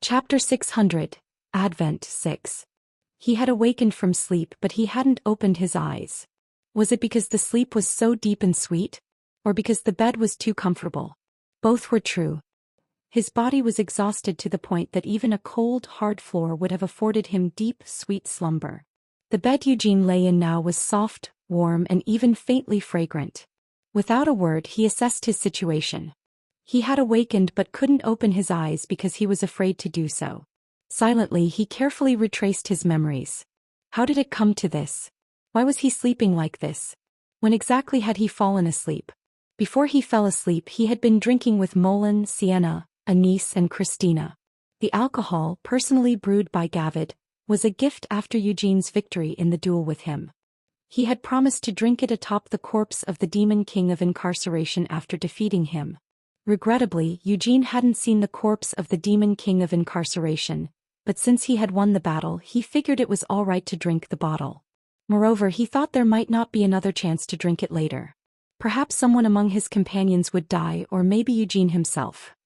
Chapter 600, Advent 6. He had awakened from sleep but he hadn't opened his eyes. Was it because the sleep was so deep and sweet? Or because the bed was too comfortable? Both were true. His body was exhausted to the point that even a cold, hard floor would have afforded him deep, sweet slumber. The bed Eugene lay in now was soft, warm and even faintly fragrant. Without a word he assessed his situation. He had awakened but couldn't open his eyes because he was afraid to do so. Silently he carefully retraced his memories. How did it come to this? Why was he sleeping like this? When exactly had he fallen asleep? Before he fell asleep he had been drinking with Molin, Sienna, Anise and Christina. The alcohol, personally brewed by Gavid, was a gift after Eugene's victory in the duel with him. He had promised to drink it atop the corpse of the demon king of incarceration after defeating him. Regrettably, Eugene hadn't seen the corpse of the demon king of incarceration, but since he had won the battle he figured it was all right to drink the bottle. Moreover, he thought there might not be another chance to drink it later. Perhaps someone among his companions would die, or maybe Eugene himself.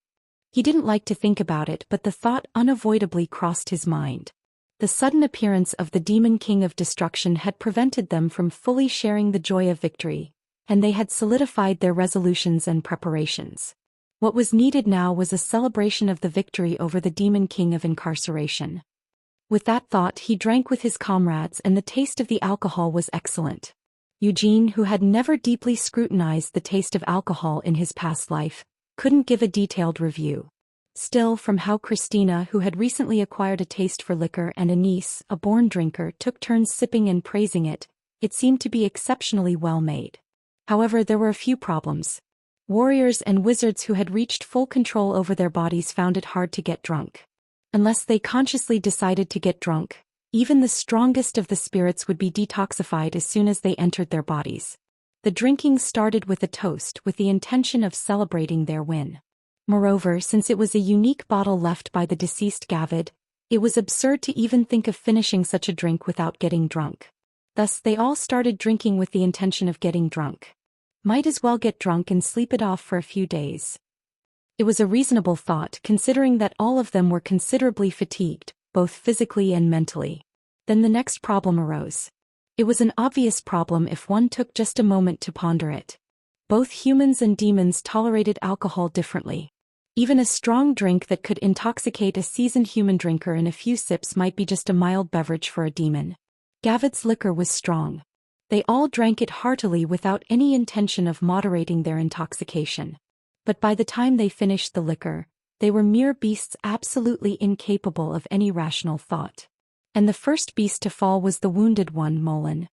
He didn't like to think about it, but the thought unavoidably crossed his mind. The sudden appearance of the demon king of destruction had prevented them from fully sharing the joy of victory, and they had solidified their resolutions and preparations. What was needed now was a celebration of the victory over the demon king of incarceration. With that thought he drank with his comrades and the taste of the alcohol was excellent. Eugene, who had never deeply scrutinized the taste of alcohol in his past life, couldn't give a detailed review. Still, from how Christina, who had recently acquired a taste for liquor, and Anise, a born drinker, took turns sipping and praising it, it seemed to be exceptionally well made. However, there were a few problems. Warriors and wizards who had reached full control over their bodies found it hard to get drunk. Unless they consciously decided to get drunk, even the strongest of the spirits would be detoxified as soon as they entered their bodies. The drinking started with a toast with the intention of celebrating their win. Moreover, since it was a unique bottle left by the deceased Gavid, it was absurd to even think of finishing such a drink without getting drunk. Thus they all started drinking with the intention of getting drunk. Might as well get drunk and sleep it off for a few days. It was a reasonable thought considering that all of them were considerably fatigued, both physically and mentally. Then the next problem arose. It was an obvious problem if one took just a moment to ponder it. Both humans and demons tolerated alcohol differently. Even a strong drink that could intoxicate a seasoned human drinker in a few sips might be just a mild beverage for a demon. Gavid's liquor was strong. They all drank it heartily without any intention of moderating their intoxication. But by the time they finished the liquor, they were mere beasts absolutely incapable of any rational thought. And the first beast to fall was the wounded one, Molin.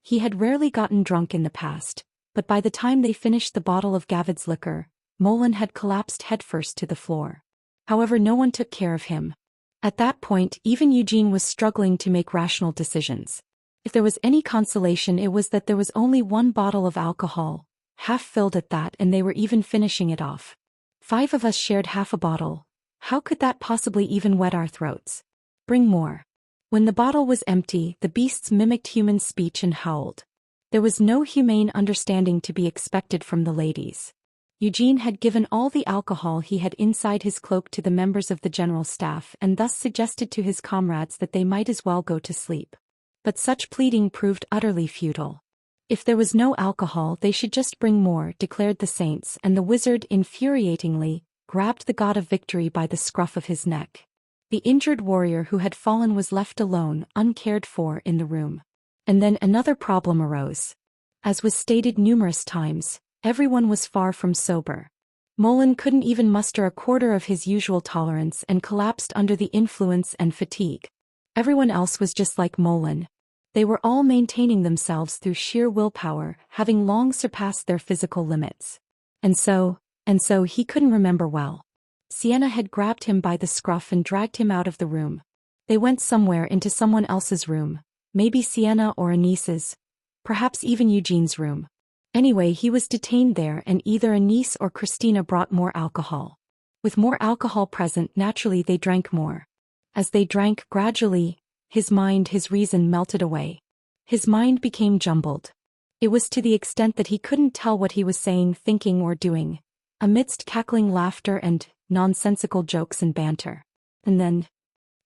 He had rarely gotten drunk in the past, but by the time they finished the bottle of Gavid's liquor, Molin had collapsed headfirst to the floor. However, no one took care of him. At that point, even Eugene was struggling to make rational decisions. If there was any consolation, it was that there was only one bottle of alcohol, half filled at that, and they were even finishing it off. 5 of us shared half a bottle. How could that possibly even wet our throats? Bring more. When the bottle was empty, the beasts mimicked human speech and howled. There was no humane understanding to be expected from the ladies. Eugene had given all the alcohol he had inside his cloak to the members of the general staff and thus suggested to his comrades that they might as well go to sleep. But such pleading proved utterly futile. If there was no alcohol, they should just bring more, declared the saints, and the wizard, infuriatingly, grabbed the god of victory by the scruff of his neck. The injured warrior who had fallen was left alone, uncared for, in the room. And then another problem arose. As was stated numerous times, everyone was far from sober. Molin couldn't even muster a quarter of his usual tolerance and collapsed under the influence and fatigue. Everyone else was just like Molin. They were all maintaining themselves through sheer willpower, having long surpassed their physical limits. And so he couldn't remember well. Sienna had grabbed him by the scruff and dragged him out of the room. They went somewhere into someone else's room, maybe Sienna or Anise's, perhaps even Eugene's room. Anyway, he was detained there and either Anise or Christina brought more alcohol. With more alcohol present, naturally they drank more. As they drank, gradually, his reason melted away. His mind became jumbled. It was to the extent that he couldn't tell what he was saying, thinking or doing, amidst cackling laughter and nonsensical jokes and banter. And then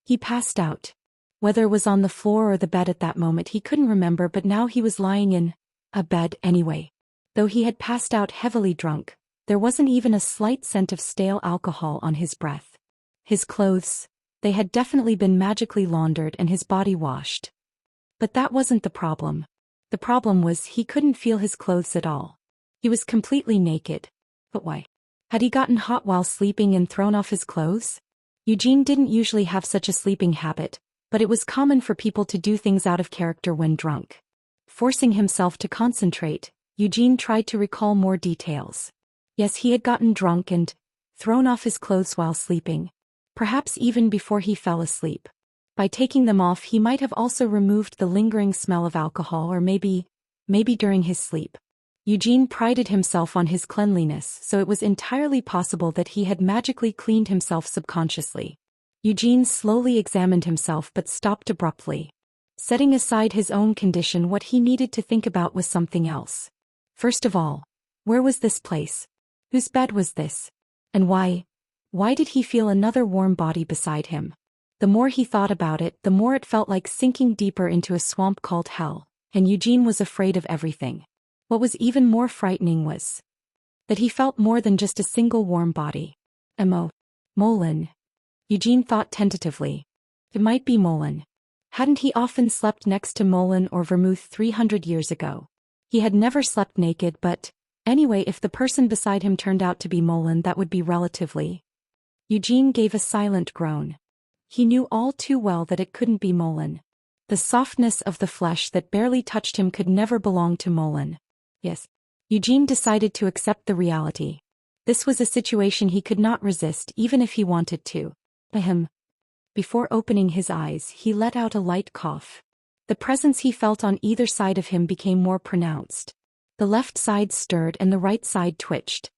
he passed out. Whether it was on the floor or the bed at that moment he couldn't remember, but now he was lying in a bed anyway. Though he had passed out heavily drunk, there wasn't even a slight scent of stale alcohol on his breath. His clothes, they had definitely been magically laundered and his body washed. But that wasn't the problem. The problem was he couldn't feel his clothes at all. He was completely naked. But why? Had he gotten hot while sleeping and thrown off his clothes? Eugene didn't usually have such a sleeping habit, but it was common for people to do things out of character when drunk. Forcing himself to concentrate, Eugene tried to recall more details. Yes, he had gotten drunk and thrown off his clothes while sleeping. Perhaps even before he fell asleep. By taking them off he might have also removed the lingering smell of alcohol, or maybe during his sleep. Eugene prided himself on his cleanliness, so it was entirely possible that he had magically cleaned himself subconsciously. Eugene slowly examined himself but stopped abruptly. Setting aside his own condition, what he needed to think about was something else. First of all, where was this place? Whose bed was this? And why did he feel another warm body beside him? The more he thought about it, the more it felt like sinking deeper into a swamp called hell, and Eugene was afraid of everything. What was even more frightening was that he felt more than just a single warm body. Molen. Eugene thought tentatively. It might be Molen. Hadn't he often slept next to Molen or Vermouth 300 years ago? He had never slept naked, but anyway, if the person beside him turned out to be Molen, that would be relatively. Eugene gave a silent groan. He knew all too well that it couldn't be Molen. The softness of the flesh that barely touched him could never belong to Molen. Yes. Eugene decided to accept the reality. This was a situation he could not resist even if he wanted to. Before opening his eyes, he let out a light cough. The presence he felt on either side of him became more pronounced. The left side stirred and the right side twitched.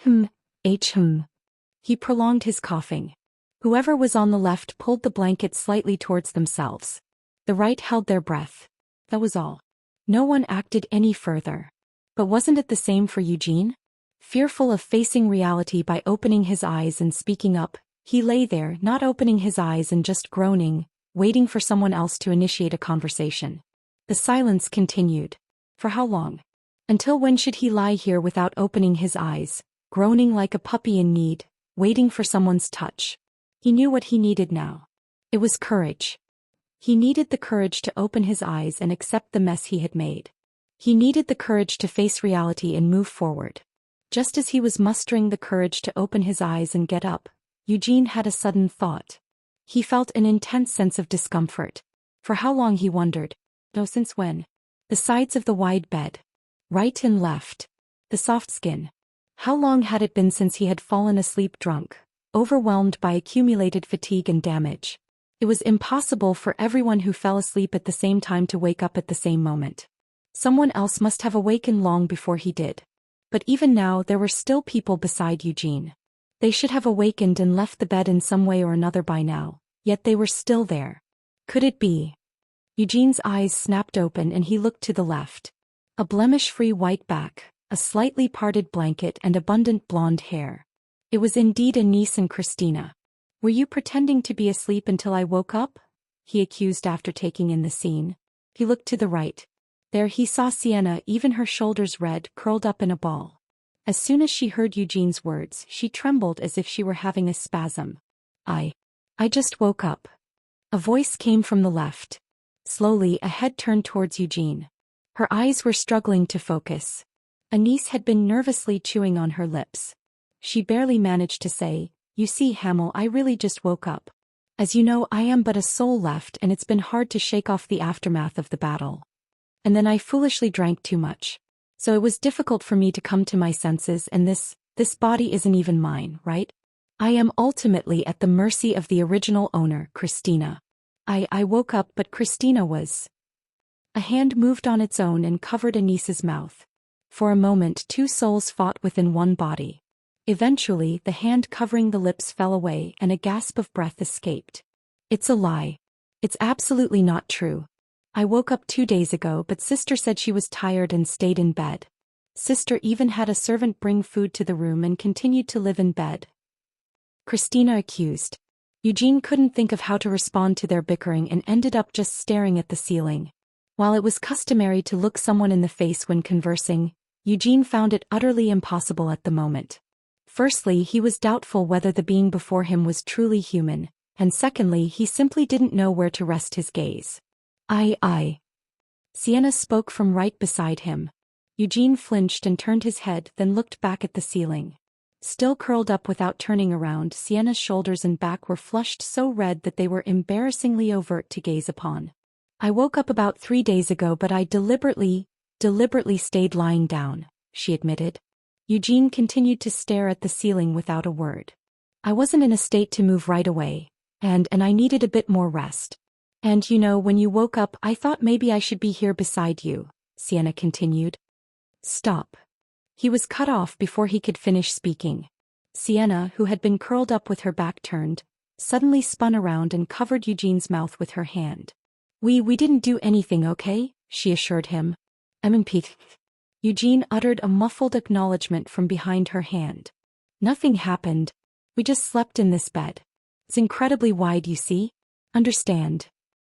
He prolonged his coughing. Whoever was on the left pulled the blanket slightly towards themselves. The right held their breath. That was all. No one acted any further. But wasn't it the same for Eugene? Fearful of facing reality by opening his eyes and speaking up, he lay there, not opening his eyes and just groaning, waiting for someone else to initiate a conversation. The silence continued. For how long? Until when should he lie here without opening his eyes, groaning like a puppy in need, waiting for someone's touch? He knew what he needed now. It was courage. He needed the courage to open his eyes and accept the mess he had made. He needed the courage to face reality and move forward. Just as he was mustering the courage to open his eyes and get up, Eugene had a sudden thought. He felt an intense sense of discomfort. For how long, he wondered. No, since when? The sides of the wide bed. Right and left. The soft skin. How long had it been since he had fallen asleep drunk, overwhelmed by accumulated fatigue and damage? It was impossible for everyone who fell asleep at the same time to wake up at the same moment. Someone else must have awakened long before he did. But even now there were still people beside Eugene. They should have awakened and left the bed in some way or another by now, yet they were still there. Could it be? Eugene's eyes snapped open and he looked to the left. A blemish-free white back, a slightly parted blanket and abundant blonde hair. It was indeed Anise and Christina. "Were you pretending to be asleep until I woke up?" he accused after taking in the scene. He looked to the right. There he saw Sienna, even her shoulders red, curled up in a ball. As soon as she heard Eugene's words, she trembled as if she were having a spasm. I just woke up." A voice came from the left. Slowly, a head turned towards Eugene. Her eyes were struggling to focus. Anise had been nervously chewing on her lips. She barely managed to say, "You see, Hamel, I really just woke up. As you know, I am but a soul left and it's been hard to shake off the aftermath of the battle. And then I foolishly drank too much. So it was difficult for me to come to my senses, and this body isn't even mine, right? I am ultimately at the mercy of the original owner, Christina. I woke up, but Christina was..." A hand moved on its own and covered Anise's mouth. For a moment, two souls fought within one body. Eventually, the hand covering the lips fell away and a gasp of breath escaped. "It's a lie. It's absolutely not true. I woke up 2 days ago, but Sister said she was tired and stayed in bed. Sister even had a servant bring food to the room and continued to live in bed," Christina accused. Eugene couldn't think of how to respond to their bickering and ended up just staring at the ceiling. While it was customary to look someone in the face when conversing, Eugene found it utterly impossible at the moment. Firstly, he was doubtful whether the being before him was truly human, and secondly, he simply didn't know where to rest his gaze. I. Sienna spoke from right beside him. Eugene flinched and turned his head, then looked back at the ceiling. Still curled up without turning around, Sienna's shoulders and back were flushed so red that they were embarrassingly overt to gaze upon. I woke up about 3 days ago, but I deliberately stayed lying down, she admitted. Eugene continued to stare at the ceiling without a word. I wasn't in a state to move right away, and I needed a bit more rest. And when you woke up, I thought maybe I should be here beside you, Sienna continued. Stop. He was cut off before he could finish speaking. Sienna, who had been curled up with her back turned, suddenly spun around and covered Eugene's mouth with her hand. We didn't do anything, okay? She assured him. MMP. Eugene uttered a muffled acknowledgement from behind her hand. Nothing happened. We just slept in this bed. It's incredibly wide, you see? Understand.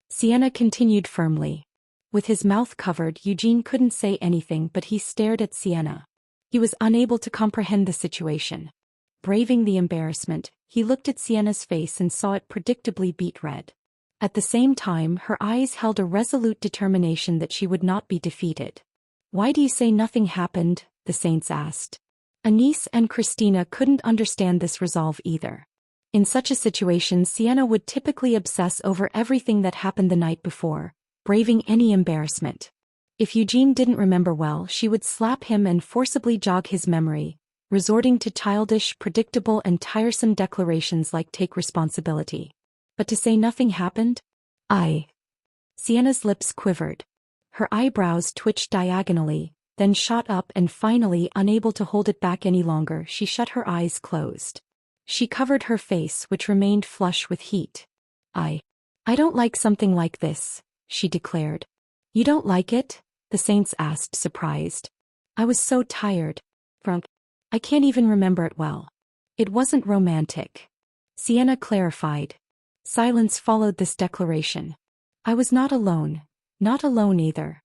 Sienna continued firmly. With his mouth covered, Eugene couldn't say anything, but he stared at Sienna. He was unable to comprehend the situation. Braving the embarrassment, he looked at Sienna's face and saw it predictably beet red. At the same time, her eyes held a resolute determination that she would not be defeated. Why do you say nothing happened? The saints asked. Anise and Christina couldn't understand this resolve either. In such a situation, Sienna would typically obsess over everything that happened the night before, braving any embarrassment. If Eugene didn't remember well, she would slap him and forcibly jog his memory, resorting to childish, predictable and tiresome declarations like take responsibility. But to say nothing happened? Sienna's lips quivered. Her eyebrows twitched diagonally, then shot up and finally, unable to hold it back any longer, she shut her eyes closed. She covered her face, which remained flush with heat. I don't like something like this, she declared. You don't like it? The saints asked, surprised. I was so tired. Frank, I can't even remember it well. It wasn't romantic. Sienna clarified. Silence followed this declaration. I was not alone. Not alone either.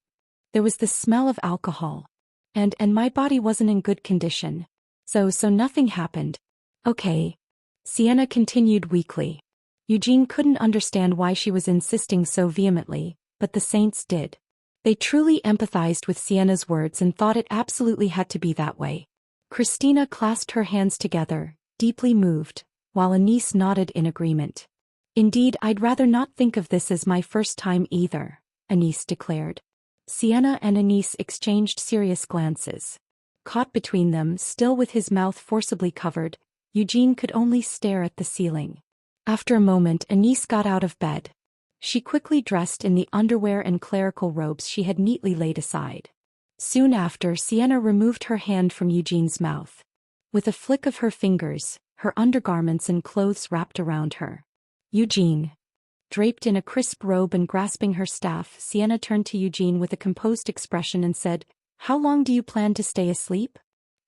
There was the smell of alcohol. And my body wasn't in good condition. So nothing happened. Okay. Sienna continued weakly. Eugene couldn't understand why she was insisting so vehemently, but the saints did. They truly empathized with Sienna's words and thought it absolutely had to be that way. Christina clasped her hands together, deeply moved, while Anise nodded in agreement. Indeed, I'd rather not think of this as my first time either, Anise declared. Sienna and Anise exchanged serious glances. Caught between them, still with his mouth forcibly covered, Eugene could only stare at the ceiling. After a moment, Anise got out of bed. She quickly dressed in the underwear and clerical robes she had neatly laid aside. Soon after, Sienna removed her hand from Eugene's mouth. With a flick of her fingers, her undergarments and clothes wrapped around her. Eugene. Draped in a crisp robe and grasping her staff, Sienna turned to Eugene with a composed expression and said, How long do you plan to stay asleep?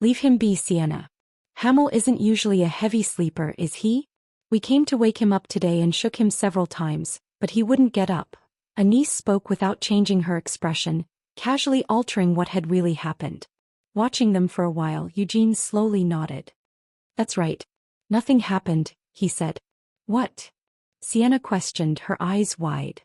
Leave him be, Sienna. Hamel isn't usually a heavy sleeper, is he? We came to wake him up today and shook him several times, but he wouldn't get up. Anise spoke without changing her expression, casually altering what had really happened. Watching them for a while, Eugene slowly nodded. That's right. Nothing happened, he said. What? Sienna questioned, her eyes wide.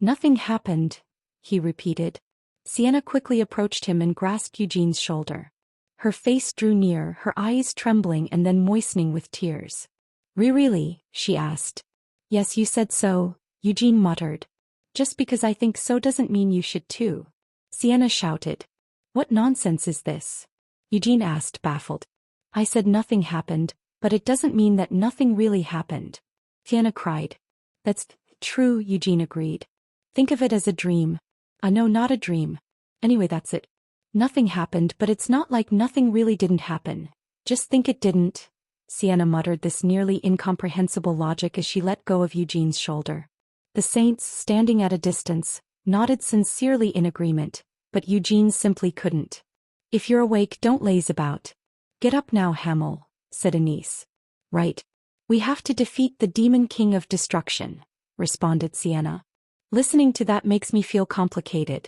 Nothing happened, he repeated. Sienna quickly approached him and grasped Eugene's shoulder. Her face drew near, her eyes trembling and then moistening with tears. Really? She asked. Yes, you said so, Eugene muttered. Just because I think so doesn't mean you should too. Sienna shouted. What nonsense is this? Eugene asked, baffled. I said nothing happened, but it doesn't mean that nothing really happened. Sienna cried. That's true, Eugene agreed. Think of it as a dream. No, not a dream. Anyway, that's it. Nothing happened, but it's not like nothing really didn't happen. Just think it didn't. Sienna muttered this nearly incomprehensible logic as she let go of Eugene's shoulder. The saints, standing at a distance, nodded sincerely in agreement, but Eugene simply couldn't. If you're awake, don't laze about. Get up now, Hamel, said Anise. Right. We have to defeat the Demon King of Destruction, responded Sienna. Listening to that makes me feel complicated.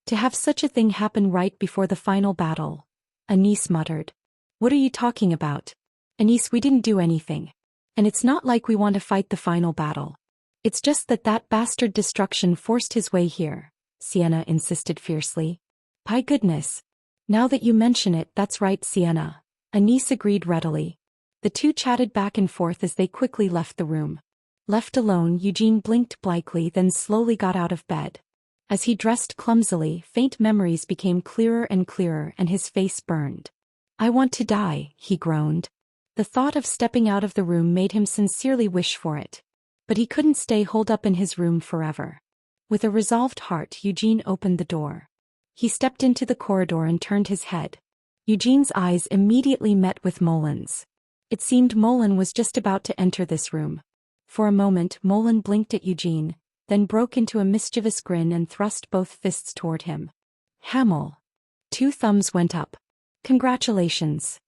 To have such a thing happen right before the final battle, Anise muttered. What are you talking about? Anise, we didn't do anything. And it's not like we want to fight the final battle. It's just that bastard Destruction forced his way here, Sienna insisted fiercely. By goodness. Now that you mention it, that's right, Sienna. Anise agreed readily. The two chatted back and forth as they quickly left the room. Left alone, Eugene blinked blankly, then slowly got out of bed. As he dressed clumsily, faint memories became clearer and clearer and his face burned. I want to die, he groaned. The thought of stepping out of the room made him sincerely wish for it. But he couldn't stay holed up in his room forever. With a resolved heart, Eugene opened the door. He stepped into the corridor and turned his head. Eugene's eyes immediately met with Molin's. It seemed Molin was just about to enter this room. For a moment, Molin blinked at Eugene, then broke into a mischievous grin and thrust both fists toward him. Hamel. Two thumbs went up. Congratulations.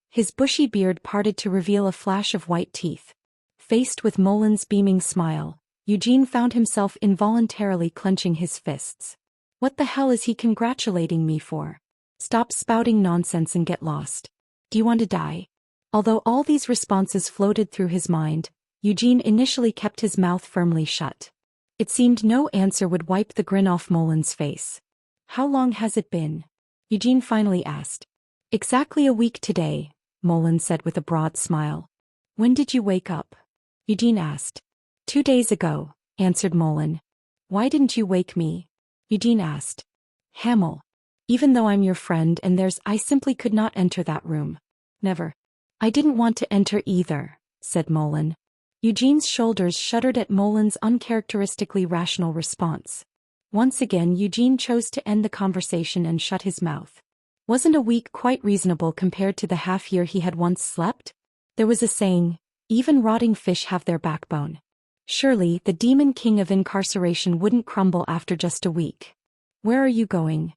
His bushy beard parted to reveal a flash of white teeth. Faced with Molin's beaming smile, Eugene found himself involuntarily clenching his fists. What the hell is he congratulating me for? Stop spouting nonsense and get lost. Do you want to die? Although all these responses floated through his mind, Eugene initially kept his mouth firmly shut. It seemed no answer would wipe the grin off Molin's face. How long has it been? Eugene finally asked. Exactly a week today, Molin said with a broad smile. When did you wake up? Eugene asked. 2 days ago, answered Molin. Why didn't you wake me? Eugene asked. Hamel. Even though I'm your friend and I simply could not enter that room. Never. I didn't want to enter either, said Molin. Eugene's shoulders shuddered at Molin's uncharacteristically rational response. Once again Eugene chose to end the conversation and shut his mouth. Wasn't a week quite reasonable compared to the half-year he had once slept? There was a saying, even rotting fish have their backbone. Surely the Demon King of Incarceration wouldn't crumble after just a week. Where are you going?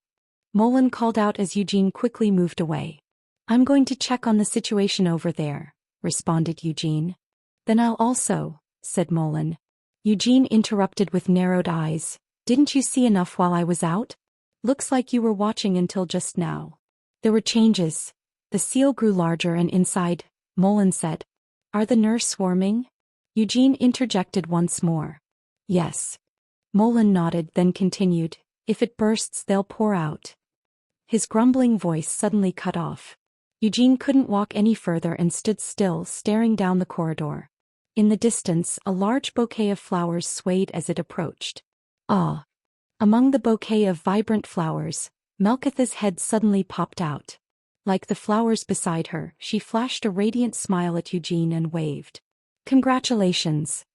Molin called out as Eugene quickly moved away. I'm going to check on the situation over there, responded Eugene. Then I'll also, said Molin. Eugene interrupted with narrowed eyes. Didn't you see enough while I was out? Looks like you were watching until just now. There were changes. The seal grew larger and inside, Molin said. Are the nurse swarming? Eugene interjected once more. Yes. Molin nodded, then continued. If it bursts, they'll pour out. His grumbling voice suddenly cut off. Eugene couldn't walk any further and stood still, staring down the corridor. In the distance, a large bouquet of flowers swayed as it approached. Ah! Among the bouquet of vibrant flowers, Melkitha's head suddenly popped out. Like the flowers beside her, she flashed a radiant smile at Eugene and waved. Congratulations!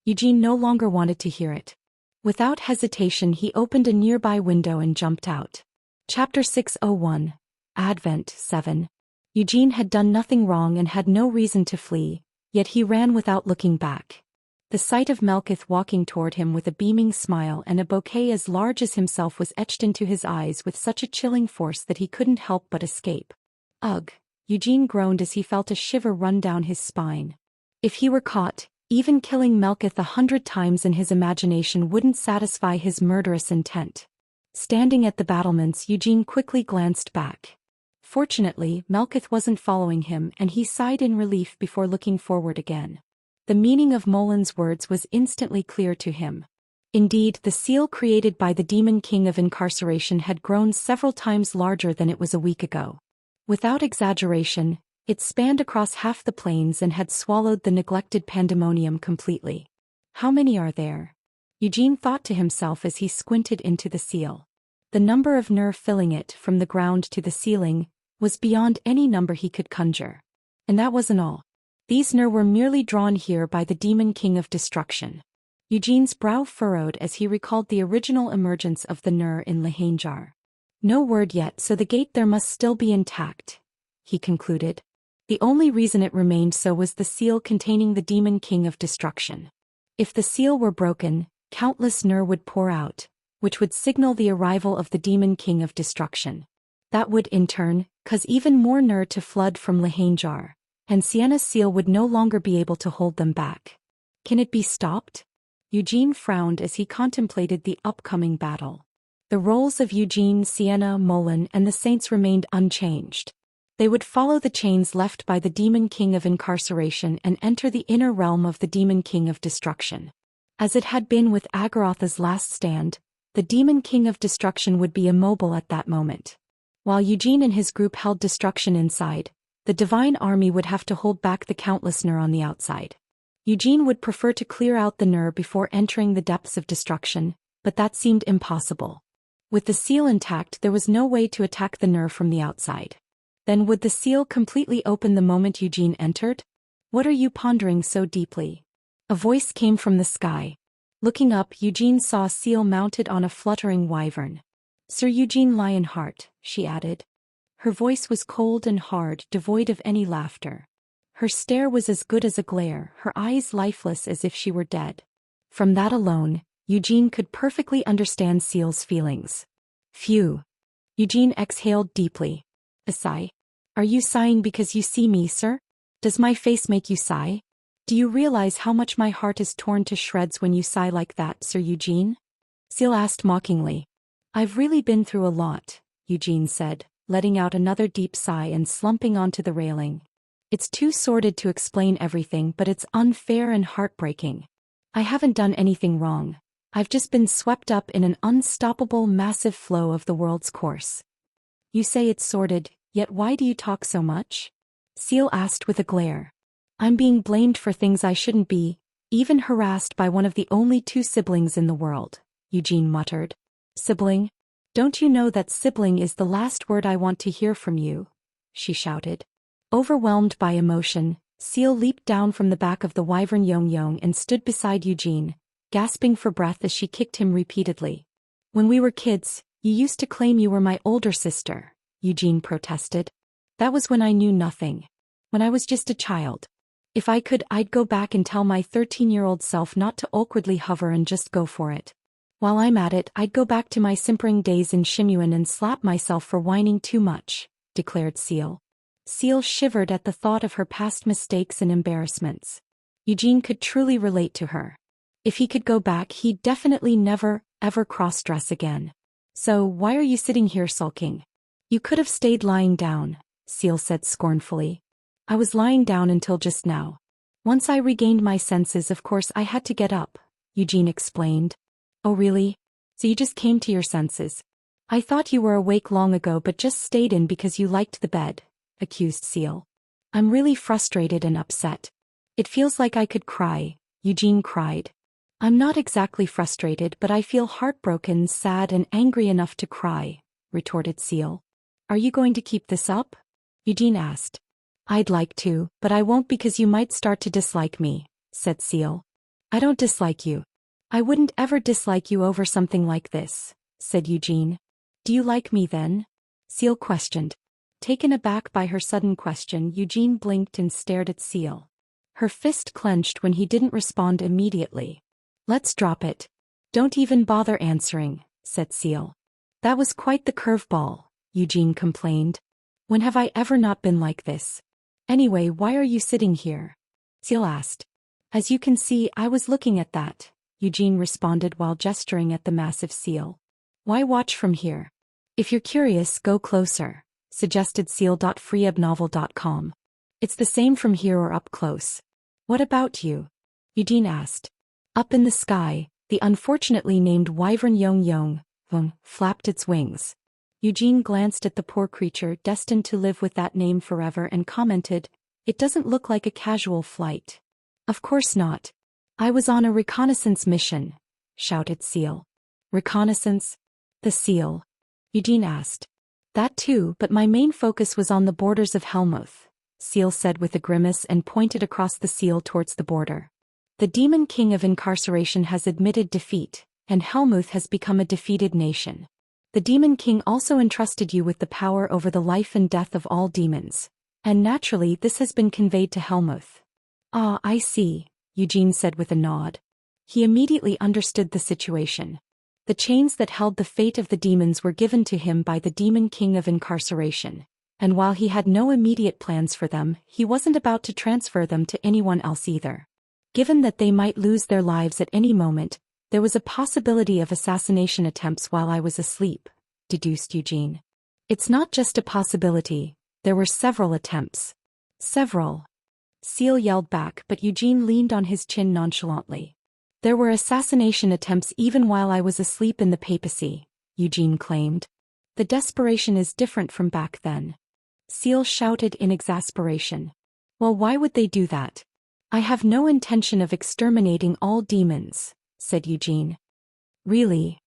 Eugene no longer wanted to hear it. Without hesitation he opened a nearby window and jumped out. Chapter 601. Advent 7. Eugene had done nothing wrong and had no reason to flee, yet he ran without looking back. The sight of Melkith walking toward him with a beaming smile and a bouquet as large as himself was etched into his eyes with such a chilling force that he couldn't help but escape. Ugh! Eugene groaned as he felt a shiver run down his spine. If he were caught, even killing Melkith 100 times in his imagination wouldn't satisfy his murderous intent. Standing at the battlements, Eugene quickly glanced back. Fortunately, Melkith wasn't following him and he sighed in relief before looking forward again. The meaning of Molin's words was instantly clear to him. Indeed, the seal created by the Demon King of Incarceration had grown several times larger than it was a week ago. Without exaggeration, it spanned across half the plains and had swallowed the neglected pandemonium completely. How many are there? Eugene thought to himself as he squinted into the seal. The number of nerve filling it from the ground to the ceiling was beyond any number he could conjure. And that wasn't all. These Nur were merely drawn here by the Demon King of Destruction. Eugene's brow furrowed as he recalled the original emergence of the Nur in Lahanjar. No word yet, so the gate there must still be intact, he concluded. The only reason it remained so was the seal containing the Demon King of Destruction. If the seal were broken, countless Nur would pour out, which would signal the arrival of the Demon King of Destruction. That would, in turn, cause even more Nur to flood from Lahanjar, and Sienna's seal would no longer be able to hold them back. Can it be stopped? Eugene frowned as he contemplated the upcoming battle. The roles of Eugene, Sienna, Mullen, and the Saints remained unchanged. They would follow the chains left by the Demon King of Incarceration and enter the inner realm of the Demon King of Destruction. As it had been with Agarotha's last stand, the Demon King of Destruction would be immobile at that moment. While Eugene and his group held destruction inside, the Divine Army would have to hold back the countless Nur on the outside. Eugene would prefer to clear out the Nur before entering the depths of destruction, but that seemed impossible. With the seal intact, there was no way to attack the Nur from the outside. Then would the seal completely open the moment Eugene entered? What are you pondering so deeply? A voice came from the sky. Looking up, Eugene saw a seal mounted on a fluttering wyvern. Sir Eugene Lionheart, she added. Her voice was cold and hard, devoid of any laughter. Her stare was as good as a glare, her eyes lifeless as if she were dead. From that alone, Eugene could perfectly understand Seal's feelings. Phew. Eugene exhaled deeply. A sigh. Are you sighing because you see me, sir? Does my face make you sigh? Do you realize how much my heart is torn to shreds when you sigh like that, Sir Eugene? Seal asked mockingly. I've really been through a lot, Eugene said, letting out another deep sigh and slumping onto the railing. It's too sordid to explain everything, but it's unfair and heartbreaking. I haven't done anything wrong. I've just been swept up in an unstoppable, massive flow of the world's course. You say it's sordid, yet why do you talk so much? Seal asked with a glare. I'm being blamed for things I shouldn't be, even harassed by one of the only two siblings in the world, Eugene muttered. Sibling? Don't you know that sibling is the last word I want to hear from you? She shouted. Overwhelmed by emotion, Seal leaped down from the back of the wyvern Yong and stood beside Eugene, gasping for breath as she kicked him repeatedly. When we were kids, you used to claim you were my older sister, Eugene protested. That was when I knew nothing. When I was just a child. If I could, I'd go back and tell my 13-year-old self not to awkwardly hover and just go for it. While I'm at it, I'd go back to my simpering days in Shimuan and slap myself for whining too much, declared Seal. Seal shivered at the thought of her past mistakes and embarrassments. Eugene could truly relate to her. If he could go back, he'd definitely never, ever cross-dress again. So, why are you sitting here sulking? You could have stayed lying down, Seal said scornfully. I was lying down until just now. Once I regained my senses, of course I had to get up, Eugene explained. Oh really? So you just came to your senses? I thought you were awake long ago but just stayed in because you liked the bed, accused Seal. I'm really frustrated and upset. It feels like I could cry, Eugene cried. I'm not exactly frustrated, but I feel heartbroken, sad and angry enough to cry, retorted Seal. Are you going to keep this up? Eugene asked. I'd like to, but I won't because you might start to dislike me, said Seal. I don't dislike you. I wouldn't ever dislike you over something like this, said Eugene. Do you like me then? Seal questioned. Taken aback by her sudden question, Eugene blinked and stared at Seal. Her fist clenched when he didn't respond immediately. Let's drop it. Don't even bother answering, said Seal. That was quite the curveball, Eugene complained. When have I ever not been like this? Anyway, why are you sitting here? Seal asked. As you can see, I was looking at that, Eugene responded while gesturing at the massive seal. Why watch from here? If you're curious, go closer, suggested seal.freeebnovel.com. It's the same from here or up close. What about you? Eugene asked. Up in the sky, the unfortunately named wyvern Yong flapped its wings. Eugene glanced at the poor creature destined to live with that name forever and commented, It doesn't look like a casual flight. Of course not. I was on a reconnaissance mission, shouted Seal. Reconnaissance? The seal? Eugene asked. That too, but my main focus was on the borders of Helmuth, Seal said with a grimace and pointed across the seal towards the border. The Demon King of Incarceration has admitted defeat, and Helmuth has become a defeated nation. The Demon King also entrusted you with the power over the life and death of all demons, and naturally this has been conveyed to Helmuth. Ah, I see, Eugene said with a nod. He immediately understood the situation. The chains that held the fate of the demons were given to him by the Demon King of Incarceration, And while he had no immediate plans for them, he wasn't about to transfer them to anyone else either. Given that they might lose their lives at any moment, there was a possibility of assassination attempts while I was asleep, deduced Eugene. It's not just a possibility, there were several attempts. Several. Seal yelled back, but Eugene leaned on his chin nonchalantly. There were assassination attempts even while I was asleep in the papacy, Eugene claimed. The desperation is different from back then. Seal shouted in exasperation. Well, why would they do that? I have no intention of exterminating all demons, said Eugene. Really?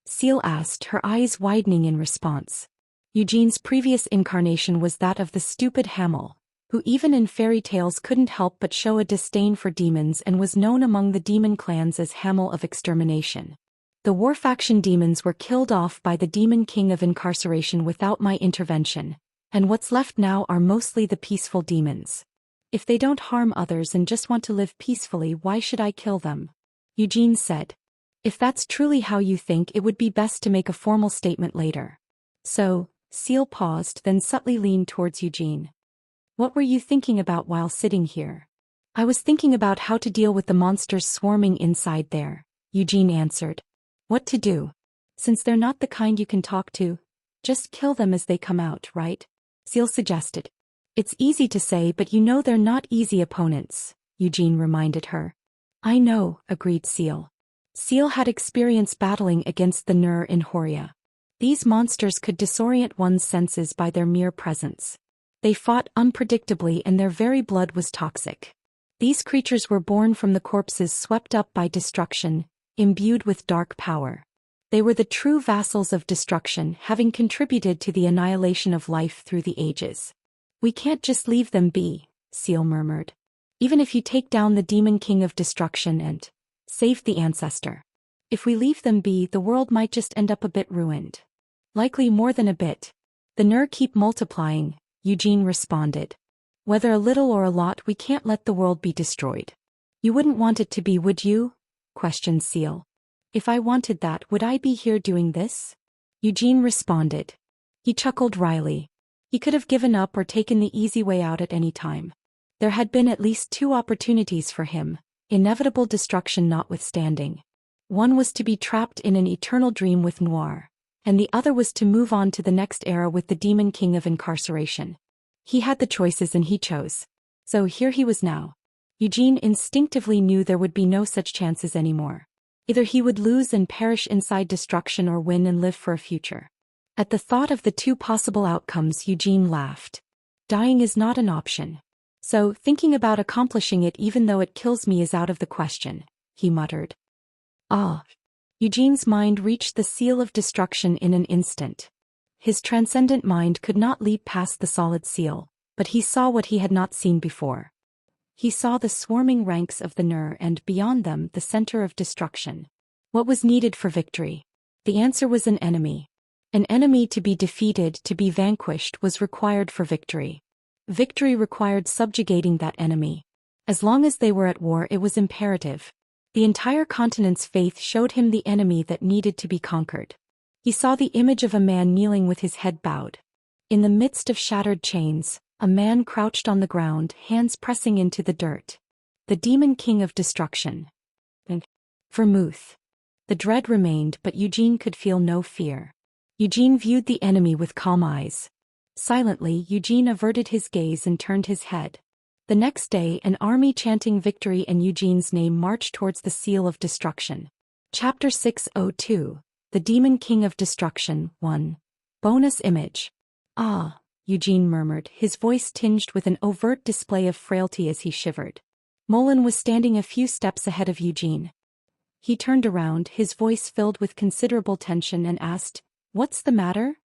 Seal asked, her eyes widening in response. Eugene's previous incarnation was that of the stupid Hamel, who even in fairy tales couldn't help but show a disdain for demons and was known among the demon clans as Hamel of Extermination. The war faction demons were killed off by the Demon King of Incarceration without my intervention, and what's left now are mostly the peaceful demons. If they don't harm others and just want to live peacefully, why should I kill them? Eugene said. If that's truly how you think, it would be best to make a formal statement later. So, Seal paused, then subtly leaned towards Eugene. What were you thinking about while sitting here? I was thinking about how to deal with the monsters swarming inside there, Eugene answered. What to do? Since they're not the kind you can talk to, just kill them as they come out, right? Seal suggested. It's easy to say, but you know they're not easy opponents, Eugene reminded her. I know, agreed Seal. Seal had experience battling against the Nur in Horia. These monsters could disorient one's senses by their mere presence. They fought unpredictably and their very blood was toxic. These creatures were born from the corpses swept up by destruction, imbued with dark power. They were the true vassals of destruction, having contributed to the annihilation of life through the ages. We can't just leave them be, Seal murmured. Even if you take down the Demon King of Destruction and save the ancestor. If we leave them be, the world might just end up a bit ruined. Likely more than a bit. The Nur keep multiplying, Eugene responded. Whether a little or a lot, we can't let the world be destroyed. You wouldn't want it to be, would you? Questioned Seal. If I wanted that, would I be here doing this? Eugene responded. He chuckled wryly. He could have given up or taken the easy way out at any time. There had been at least two opportunities for him, inevitable destruction notwithstanding. One was to be trapped in an eternal dream with Noir, and the other was to move on to the next era with the Demon King of Incarceration. He had the choices and he chose. So here he was now. Eugene instinctively knew there would be no such chances anymore. Either he would lose and perish inside destruction or win and live for a future. At the thought of the two possible outcomes, Eugene laughed. Dying is not an option. So, thinking about accomplishing it even though it kills me is out of the question, he muttered. Ah. Eugene's mind reached the seal of destruction in an instant. His transcendent mind could not leap past the solid seal, but he saw what he had not seen before. He saw the swarming ranks of the Nur and, beyond them, the center of destruction. What was needed for victory? The answer was an enemy. An enemy to be defeated, to be vanquished, was required for victory. Victory required subjugating that enemy. As long as they were at war, it was imperative. The entire continent's faith showed him the enemy that needed to be conquered. He saw the image of a man kneeling with his head bowed. In the midst of shattered chains, a man crouched on the ground, hands pressing into the dirt. The Demon King of Destruction. Vermouth. The dread remained, but Eugene could feel no fear. Eugene viewed the enemy with calm eyes. Silently, Eugene averted his gaze and turned his head. The next day, an army chanting victory and Eugene's name marched towards the Seal of Destruction. Chapter 602, The Demon King of Destruction, 1. Bonus image. Ah, Eugene murmured, his voice tinged with an overt display of frailty as he shivered. Molin was standing a few steps ahead of Eugene. He turned around, his voice filled with considerable tension, and asked, "What's the matter?"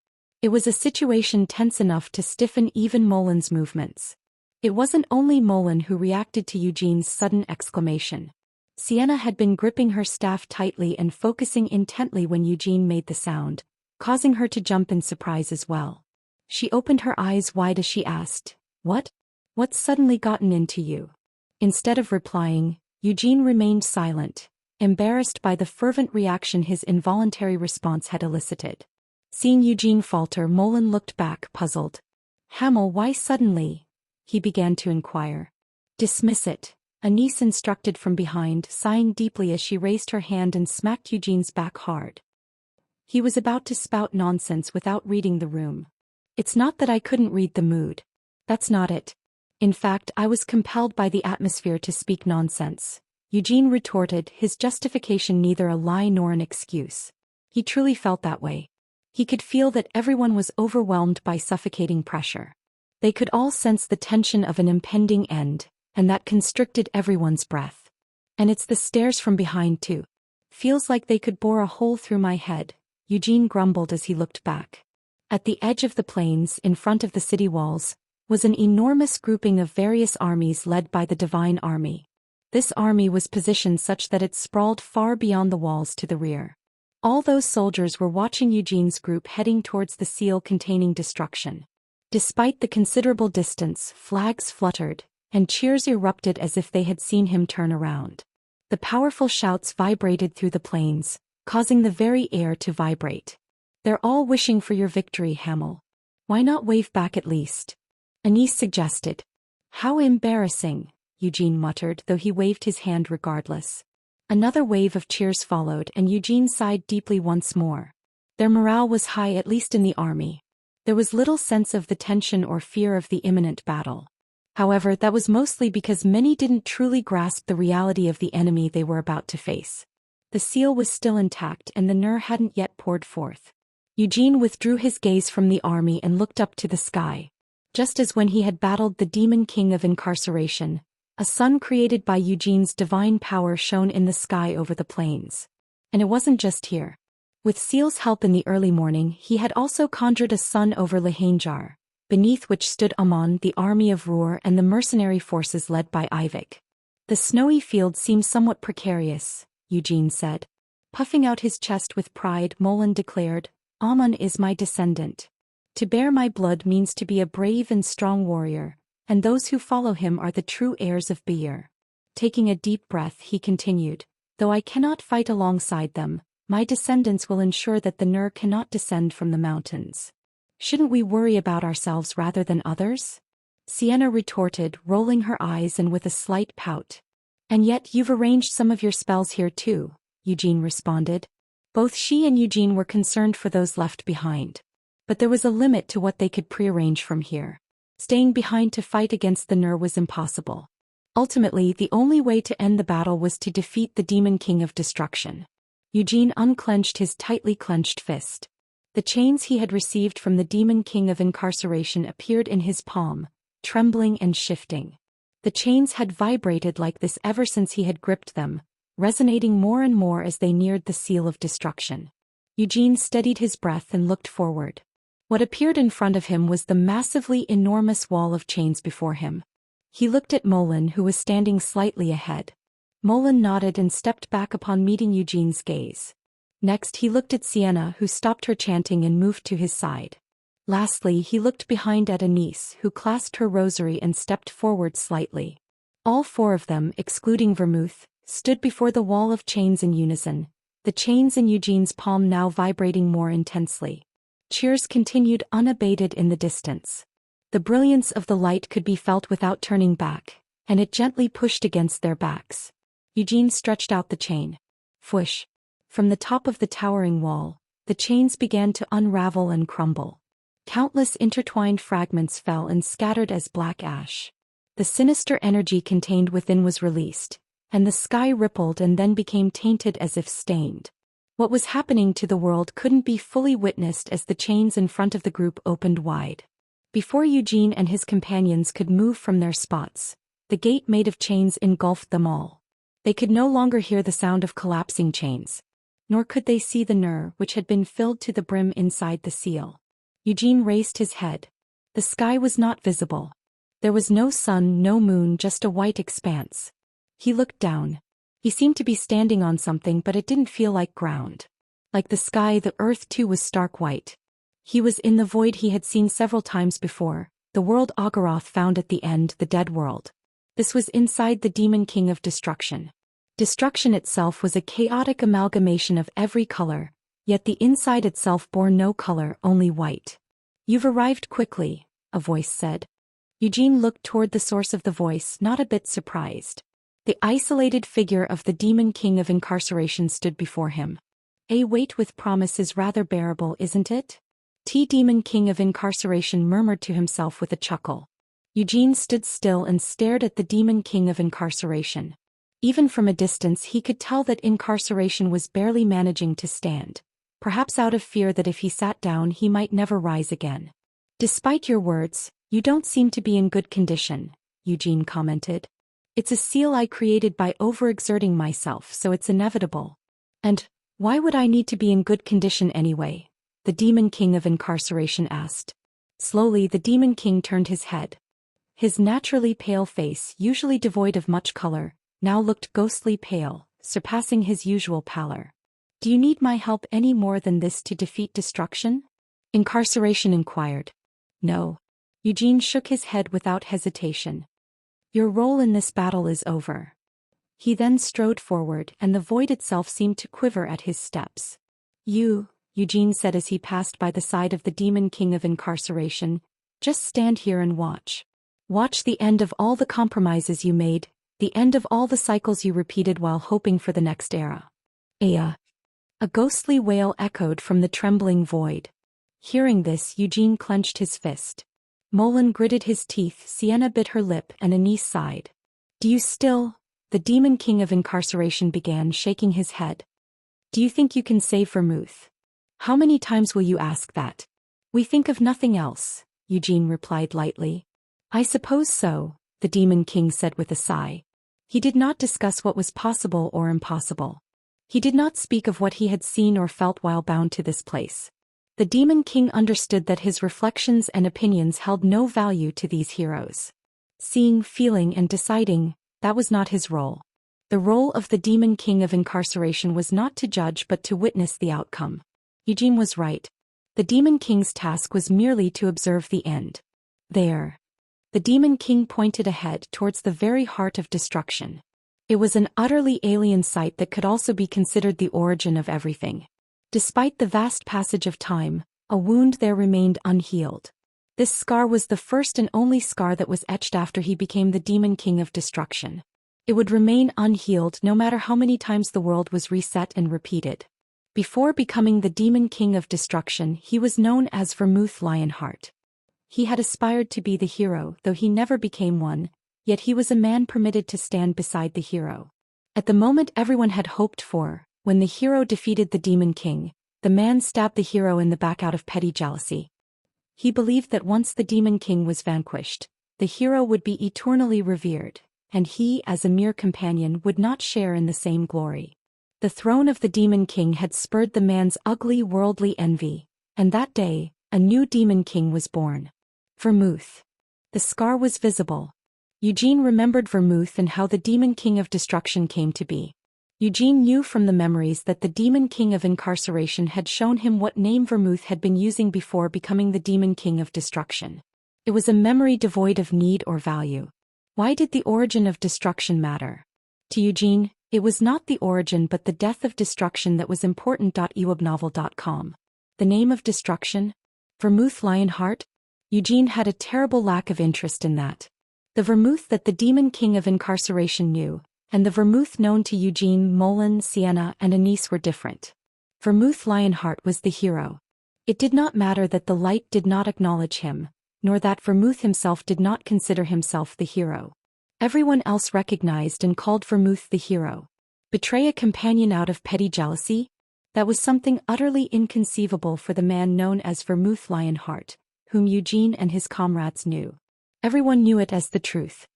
It was a situation tense enough to stiffen even Molin's movements. It wasn't only Molin who reacted to Eugene's sudden exclamation. Sienna had been gripping her staff tightly and focusing intently when Eugene made the sound, causing her to jump in surprise as well. She opened her eyes wide as she asked, "What? What's suddenly gotten into you?" Instead of replying, Eugene remained silent, embarrassed by the fervent reaction his involuntary response had elicited. Seeing Eugene falter, Molin looked back, puzzled. Hamel, why suddenly? He began to inquire. Dismiss it, Anise instructed from behind, sighing deeply as she raised her hand and smacked Eugene's back hard. He was about to spout nonsense without reading the room. It's not that I couldn't read the mood. That's not it. In fact, I was compelled by the atmosphere to speak nonsense, Eugene retorted, his justification neither a lie nor an excuse. He truly felt that way. He could feel that everyone was overwhelmed by suffocating pressure. They could all sense the tension of an impending end, and that constricted everyone's breath. And it's the stares from behind too. Feels like they could bore a hole through my head, Eugene grumbled as he looked back. At the edge of the plains, in front of the city walls, was an enormous grouping of various armies led by the Divine Army. This army was positioned such that it sprawled far beyond the walls to the rear. All those soldiers were watching Eugene's group heading towards the seal containing destruction. Despite the considerable distance, flags fluttered, and cheers erupted as if they had seen him turn around. The powerful shouts vibrated through the plains, causing the very air to vibrate. They're all wishing for your victory, Hamel. Why not wave back at least? Anise suggested. How embarrassing, Eugene muttered, though he waved his hand regardless. Another wave of cheers followed, and Eugene sighed deeply once more. Their morale was high, at least in the army. There was little sense of the tension or fear of the imminent battle. However, that was mostly because many didn't truly grasp the reality of the enemy they were about to face. The seal was still intact and the Nur hadn't yet poured forth. Eugene withdrew his gaze from the army and looked up to the sky. Just as when he had battled the demon king of incarceration, a sun created by Eugene's divine power shone in the sky over the plains. And it wasn't just here. With Seal's help in the early morning, he had also conjured a sun over Lehanjar, beneath which stood Amon, the army of Ruhr, and the mercenary forces led by Ivik. The snowy field seemed somewhat precarious, Eugene said. Puffing out his chest with pride, Molen declared, Amon is my descendant. To bear my blood means to be a brave and strong warrior, and those who follow him are the true heirs of Beer. Taking a deep breath, he continued, though I cannot fight alongside them, my descendants will ensure that the Nur cannot descend from the mountains. Shouldn't we worry about ourselves rather than others? Sienna retorted, rolling her eyes and with a slight pout. And yet you've arranged some of your spells here too, Eugene responded. Both she and Eugene were concerned for those left behind. But there was a limit to what they could prearrange from here. Staying behind to fight against the Nur was impossible. Ultimately, the only way to end the battle was to defeat the Demon King of Destruction. Eugene unclenched his tightly clenched fist. The chains he had received from the Demon King of Incarceration appeared in his palm, trembling and shifting. The chains had vibrated like this ever since he had gripped them, resonating more and more as they neared the seal of destruction. Eugene steadied his breath and looked forward. What appeared in front of him was the massively enormous wall of chains before him. He looked at Molen, who was standing slightly ahead. Molen nodded and stepped back upon meeting Eugene's gaze. Next he looked at Sienna, who stopped her chanting and moved to his side. Lastly he looked behind at Anise, who clasped her rosary and stepped forward slightly. All four of them, excluding Vermouth, stood before the wall of chains in unison, the chains in Eugene's palm now vibrating more intensely. Cheers continued unabated in the distance. The brilliance of the light could be felt without turning back, and it gently pushed against their backs. Eugene stretched out the chain. Fwoosh! From the top of the towering wall, the chains began to unravel and crumble. Countless intertwined fragments fell and scattered as black ash. The sinister energy contained within was released, and the sky rippled and then became tainted as if stained. What was happening to the world couldn't be fully witnessed as the chains in front of the group opened wide. Before Eugene and his companions could move from their spots, the gate made of chains engulfed them all. They could no longer hear the sound of collapsing chains. Nor could they see the Nur, which had been filled to the brim inside the seal. Eugene raised his head. The sky was not visible. There was no sun, no moon, just a white expanse. He looked down. He seemed to be standing on something, but it didn't feel like ground. Like the sky, the earth too was stark white. He was in the void he had seen several times before, the world Ogoroth found at the end, the dead world. This was inside the Demon King of Destruction. Destruction itself was a chaotic amalgamation of every color, yet the inside itself bore no color, only white. You've arrived quickly, a voice said. Eugene looked toward the source of the voice, not a bit surprised. The isolated figure of the demon king of incarceration stood before him. A weight with promise is rather bearable, isn't it? Demon king of incarceration murmured to himself with a chuckle. Eugene stood still and stared at the demon king of incarceration. Even from a distance he could tell that incarceration was barely managing to stand, perhaps out of fear that if he sat down he might never rise again. Despite your words, you don't seem to be in good condition, Eugene commented. It's a seal I created by overexerting myself, so it's inevitable. And why would I need to be in good condition anyway? The demon king of incarceration asked. Slowly the demon king turned his head. His naturally pale face, usually devoid of much color, now looked ghostly pale, surpassing his usual pallor. Do you need my help any more than this to defeat destruction? Incarceration inquired. No. Eugene shook his head without hesitation. Your role in this battle is over. He then strode forward, and the void itself seemed to quiver at his steps. Eugene said as he passed by the side of the demon king of incarceration, just stand here and watch. Watch the end of all the compromises you made, the end of all the cycles you repeated while hoping for the next era. Aya. A ghostly wail echoed from the trembling void. Hearing this, Eugene clenched his fist. Molan gritted his teeth, Sienna bit her lip, and Anise sighed. Do you still? The demon king of incarceration began, shaking his head. Do you think you can save Vermouth? How many times will you ask that? We think of nothing else, Eugene replied lightly. I suppose so, the demon king said with a sigh. He did not discuss what was possible or impossible. He did not speak of what he had seen or felt while bound to this place. The demon king understood that his reflections and opinions held no value to these heroes. Seeing, feeling, and deciding, that was not his role. The role of the demon king of incarceration was not to judge but to witness the outcome. Eugene was right. The demon king's task was merely to observe the end. There. The demon king pointed ahead towards the very heart of destruction. It was an utterly alien sight that could also be considered the origin of everything. Despite the vast passage of time, a wound there remained unhealed. This scar was the first and only scar that was etched after he became the demon king of destruction. It would remain unhealed no matter how many times the world was reset and repeated. Before becoming the demon king of destruction, he was known as Vermouth Lionheart. He had aspired to be the hero, though he never became one, yet he was a man permitted to stand beside the hero. At the moment everyone had hoped for, when the hero defeated the demon king, the man stabbed the hero in the back out of petty jealousy. He believed that once the demon king was vanquished, the hero would be eternally revered, and he, as a mere companion, would not share in the same glory. The throne of the demon king had spurred the man's ugly worldly envy, and that day, a new demon king was born. Vermouth. The scar was visible. Eugene remembered Vermouth and how the demon king of destruction came to be. Eugene knew from the memories that the demon king of incarceration had shown him what name Vermouth had been using before becoming the demon king of destruction. It was a memory devoid of need or value. Why did the origin of destruction matter? To Eugene, it was not the origin but the death of destruction that was important. ewebnovel.com. The name of destruction? Vermouth Lionheart? Eugene had a terrible lack of interest in that. The Vermouth that the demon king of incarceration knew, and the Vermouth known to Eugene, Molan, Sienna, and Anise were different. Vermouth Lionheart was the hero. It did not matter that the light did not acknowledge him, nor that Vermouth himself did not consider himself the hero. Everyone else recognized and called Vermouth the hero. Betray a companion out of petty jealousy? That was something utterly inconceivable for the man known as Vermouth Lionheart, whom Eugene and his comrades knew. Everyone knew it as the truth.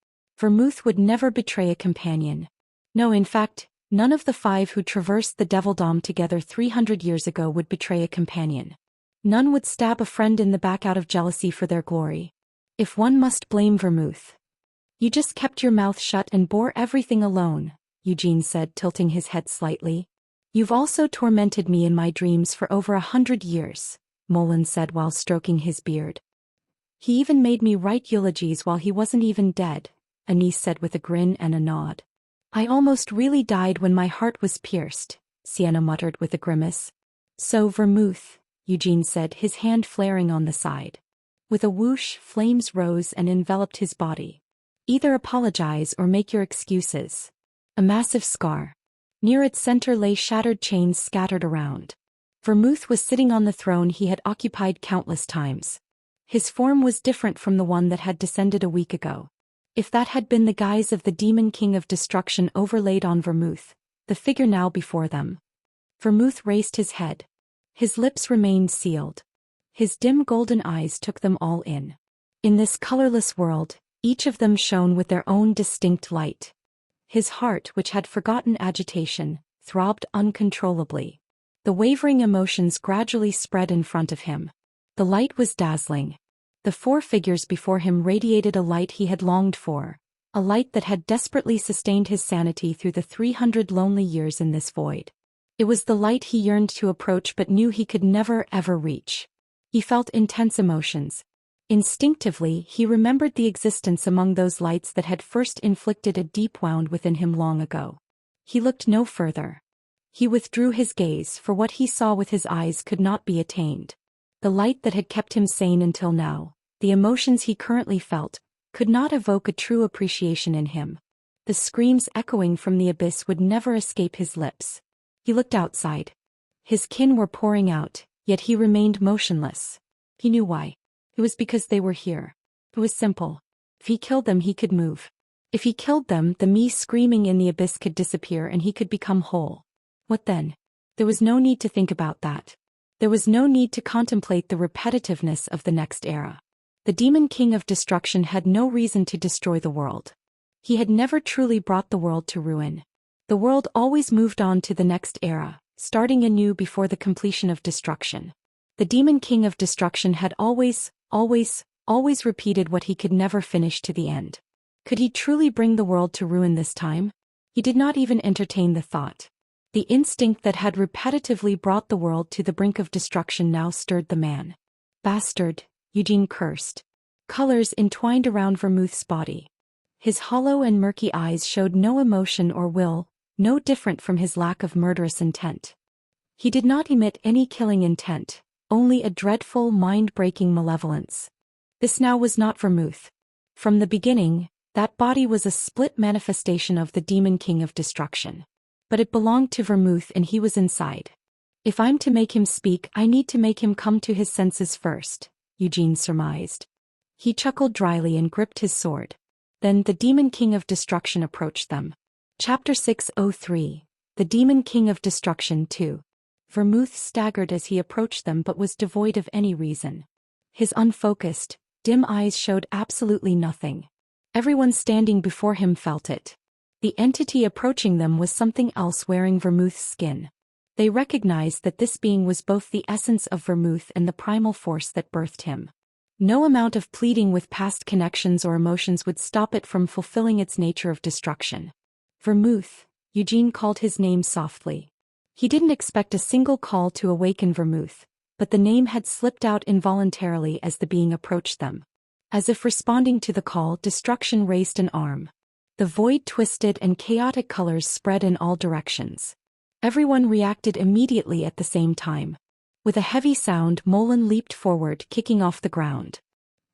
Vermouth would never betray a companion. No, in fact, none of the five who traversed the Devildom together 300 years ago would betray a companion. None would stab a friend in the back out of jealousy for their glory. If one must blame Vermouth. You just kept your mouth shut and bore everything alone, Eugene said, tilting his head slightly. You've also tormented me in my dreams for over 100 years, Molan said while stroking his beard. He even made me write eulogies while he wasn't even dead, Anise said with a grin and a nod. I almost really died when my heart was pierced, Sienna muttered with a grimace. So Vermouth, Eugene said, his hand flaring on the side. With a whoosh, flames rose and enveloped his body. Either apologize or make your excuses. A massive scar. Near its center lay shattered chains scattered around. Vermouth was sitting on the throne he had occupied countless times. His form was different from the one that had descended a week ago. If that had been the guise of the Demon King of Destruction overlaid on Vermouth, the figure now before them. Vermouth raised his head. His lips remained sealed. His dim golden eyes took them all in. In this colorless world, each of them shone with their own distinct light. His heart, which had forgotten agitation, throbbed uncontrollably. The wavering emotions gradually spread in front of him. The light was dazzling. The four figures before him radiated a light he had longed for, a light that had desperately sustained his sanity through the 300 lonely years in this void. It was the light he yearned to approach but knew he could never ever reach. He felt intense emotions. Instinctively, he remembered the existence among those lights that had first inflicted a deep wound within him long ago. He looked no further. He withdrew his gaze, for what he saw with his eyes could not be attained. The light that had kept him sane until now, the emotions he currently felt, could not evoke a true appreciation in him. The screams echoing from the abyss would never escape his lips. He looked outside. His kin were pouring out, yet he remained motionless. He knew why. It was because they were here. It was simple. If he killed them, he could move. If he killed them, the me screaming in the abyss could disappear and he could become whole. What then? There was no need to think about that. There was no need to contemplate the repetitiveness of the next era. The Demon King of Destruction had no reason to destroy the world. He had never truly brought the world to ruin. The world always moved on to the next era, starting anew before the completion of destruction. The Demon King of Destruction had always repeated what he could never finish to the end. Could he truly bring the world to ruin this time? He did not even entertain the thought. The instinct that had repetitively brought the world to the brink of destruction now stirred the man. Bastard, Eugene cursed. Colors entwined around Vermouth's body. His hollow and murky eyes showed no emotion or will, no different from his lack of murderous intent. He did not emit any killing intent, only a dreadful, mind-breaking malevolence. This now was not Vermouth. From the beginning, that body was a split manifestation of the Demon King of Destruction. But it belonged to Vermouth and he was inside. If I'm to make him speak, I need to make him come to his senses first, Eugene surmised. He chuckled dryly and gripped his sword. Then the Demon King of Destruction approached them. Chapter 603, The Demon King of Destruction 2. Vermouth staggered as he approached them but was devoid of any reason. His unfocused, dim eyes showed absolutely nothing. Everyone standing before him felt it. The entity approaching them was something else wearing Vermouth's skin. They recognized that this being was both the essence of Vermouth and the primal force that birthed him. No amount of pleading with past connections or emotions would stop it from fulfilling its nature of destruction. Vermouth, Eugene called his name softly. He didn't expect a single call to awaken Vermouth, but the name had slipped out involuntarily as the being approached them. As if responding to the call, destruction raised an arm. The void twisted and chaotic colors spread in all directions. Everyone reacted immediately at the same time. With a heavy sound, Molen leaped forward, kicking off the ground.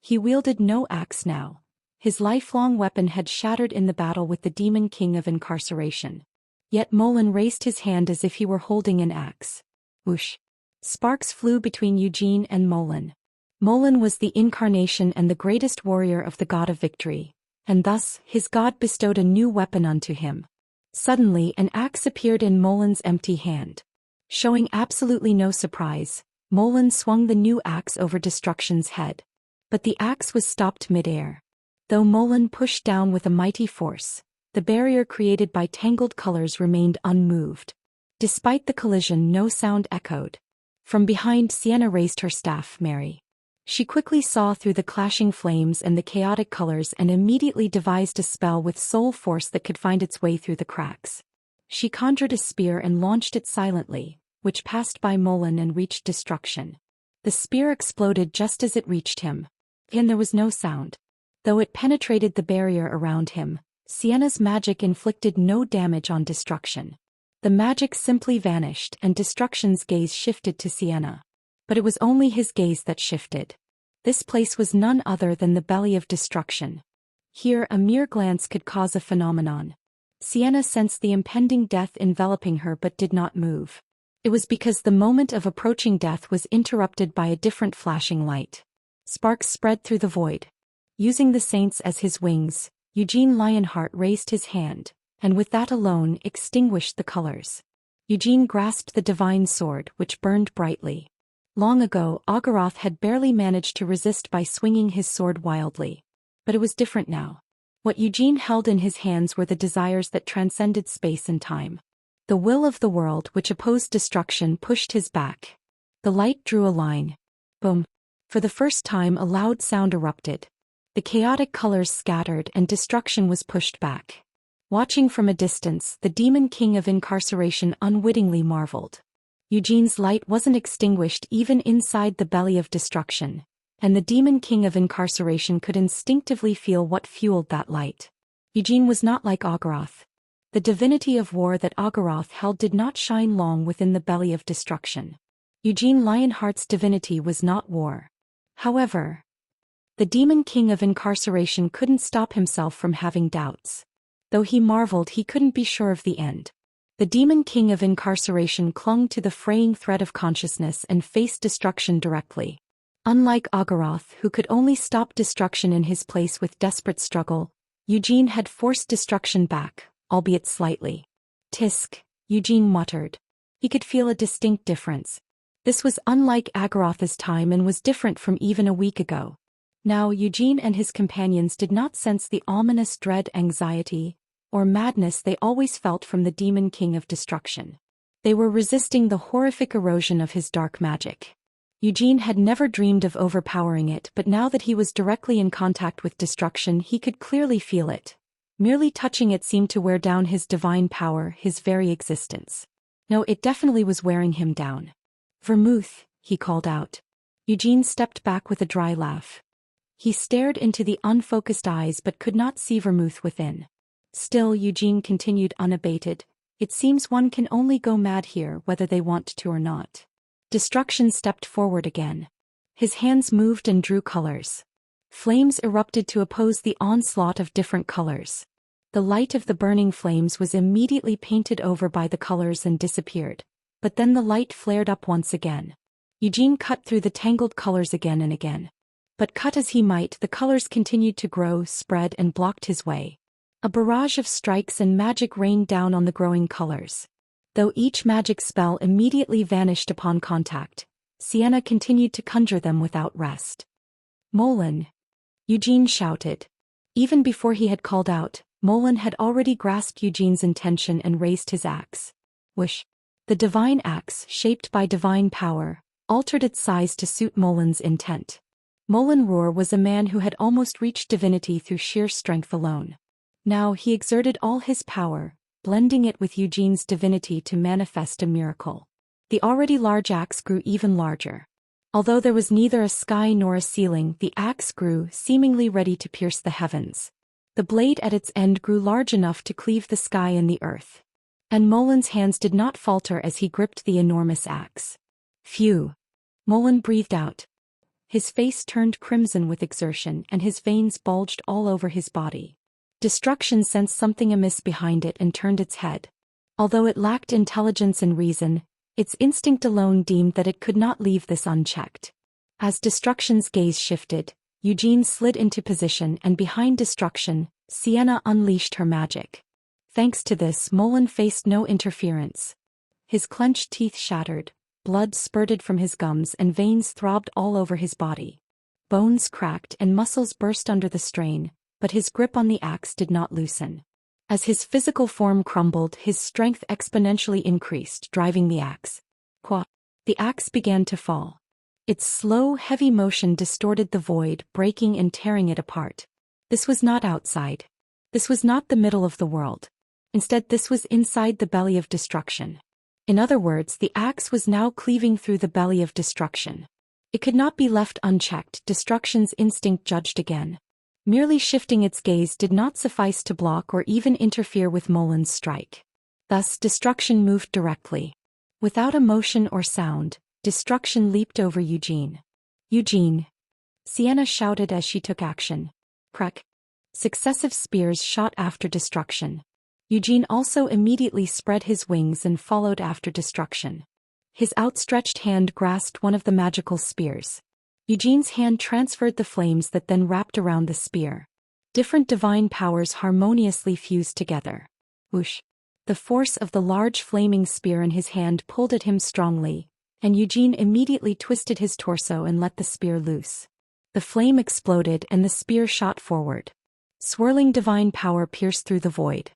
He wielded no axe now. His lifelong weapon had shattered in the battle with the Demon King of Incarceration. Yet Molen raised his hand as if he were holding an axe. Whoosh! Sparks flew between Eugene and Molen. Molen was the incarnation and the greatest warrior of the God of Victory. And thus, his god bestowed a new weapon unto him. Suddenly, an axe appeared in Molen's empty hand. Showing absolutely no surprise, Molen swung the new axe over Destruction's head. But the axe was stopped mid-air. Though Molen pushed down with a mighty force, the barrier created by tangled colors remained unmoved. Despite the collision, no sound echoed. From behind, Sienna raised her staff, Mary. She quickly saw through the clashing flames and the chaotic colors and immediately devised a spell with soul force that could find its way through the cracks. She conjured a spear and launched it silently, which passed by Molen and reached Destruction. The spear exploded just as it reached him. And there was no sound. Though it penetrated the barrier around him, Sienna's magic inflicted no damage on Destruction. The magic simply vanished and Destruction's gaze shifted to Sienna. But it was only his gaze that shifted. This place was none other than the belly of destruction. Here a mere glance could cause a phenomenon. Sienna sensed the impending death enveloping her but did not move. It was because the moment of approaching death was interrupted by a different flashing light. Sparks spread through the void. Using the saints as his wings, Eugene Lionheart raised his hand, and with that alone extinguished the colors. Eugene grasped the divine sword, which burned brightly. Long ago, Ogoroth had barely managed to resist by swinging his sword wildly. But it was different now. What Eugene held in his hands were the desires that transcended space and time. The will of the world which opposed destruction pushed his back. The light drew a line. Boom. For the first time a loud sound erupted. The chaotic colors scattered and destruction was pushed back. Watching from a distance, the demon king of incarceration unwittingly marveled. Eugene's light wasn't extinguished even inside the belly of destruction, and the demon king of incarceration could instinctively feel what fueled that light. Eugene was not like Ogoroth. The divinity of war that Ogoroth held did not shine long within the belly of destruction. Eugene Lionheart's divinity was not war. However, the demon king of incarceration couldn't stop himself from having doubts. Though he marveled, he couldn't be sure of the end. The demon king of incarceration clung to the fraying thread of consciousness and faced destruction directly. Unlike Ogoroth, who could only stop destruction in his place with desperate struggle, Eugene had forced destruction back, albeit slightly. Tisk, Eugene muttered. He could feel a distinct difference. This was unlike Ogoroth's time and was different from even a week ago. Now Eugene and his companions did not sense the ominous dread, anxiety, or madness they always felt from the demon king of destruction. They were resisting the horrific erosion of his dark magic. Eugene had never dreamed of overpowering it, but now that he was directly in contact with destruction, he could clearly feel it. Merely touching it seemed to wear down his divine power, his very existence. No, it definitely was wearing him down. Vermouth, he called out. Eugene stepped back with a dry laugh. He stared into the unfocused eyes but could not see Vermouth within. Still, Eugene continued unabated. It seems one can only go mad here whether they want to or not. Destruction stepped forward again. His hands moved and drew colors. Flames erupted to oppose the onslaught of different colors. The light of the burning flames was immediately painted over by the colors and disappeared. But then the light flared up once again. Eugene cut through the tangled colors again and again. But cut as he might, the colors continued to grow, spread, and blocked his way. A barrage of strikes and magic rained down on the growing colors. Though each magic spell immediately vanished upon contact, Sienna continued to conjure them without rest. Molan! Eugene shouted. Even before he had called out, Molan had already grasped Eugene's intention and raised his axe. Whoosh! The divine axe, shaped by divine power, altered its size to suit Molan's intent. Molan Roar was a man who had almost reached divinity through sheer strength alone. Now he exerted all his power, blending it with Eugene's divinity to manifest a miracle. The already large axe grew even larger. Although there was neither a sky nor a ceiling, the axe grew, seemingly ready to pierce the heavens. The blade at its end grew large enough to cleave the sky and the earth. And Molan's hands did not falter as he gripped the enormous axe. Phew! Molan breathed out. His face turned crimson with exertion and his veins bulged all over his body. Destruction sensed something amiss behind it and turned its head. Although it lacked intelligence and reason, its instinct alone deemed that it could not leave this unchecked. As Destruction's gaze shifted, Eugene slid into position and behind Destruction, Sienna unleashed her magic. Thanks to this, Molan faced no interference. His clenched teeth shattered, blood spurted from his gums and veins throbbed all over his body. Bones cracked and muscles burst under the strain, but his grip on the axe did not loosen. As his physical form crumbled, his strength exponentially increased, driving the axe. Qua! The axe began to fall. Its slow, heavy motion distorted the void, breaking and tearing it apart. This was not outside. This was not the middle of the world. Instead, this was inside the belly of destruction. In other words, the axe was now cleaving through the belly of destruction. It could not be left unchecked, Destruction's instinct judged again. Merely shifting its gaze did not suffice to block or even interfere with Molan's strike. Thus, Destruction moved directly. Without a motion or sound, Destruction leaped over Eugene. Eugene! Sienna shouted as she took action. Crack. Successive spears shot after destruction. Eugene also immediately spread his wings and followed after destruction. His outstretched hand grasped one of the magical spears. Eugene's hand transferred the flames that then wrapped around the spear. Different divine powers harmoniously fused together. Whoosh! The force of the large flaming spear in his hand pulled at him strongly, and Eugene immediately twisted his torso and let the spear loose. The flame exploded and the spear shot forward. Swirling divine power pierced through the void.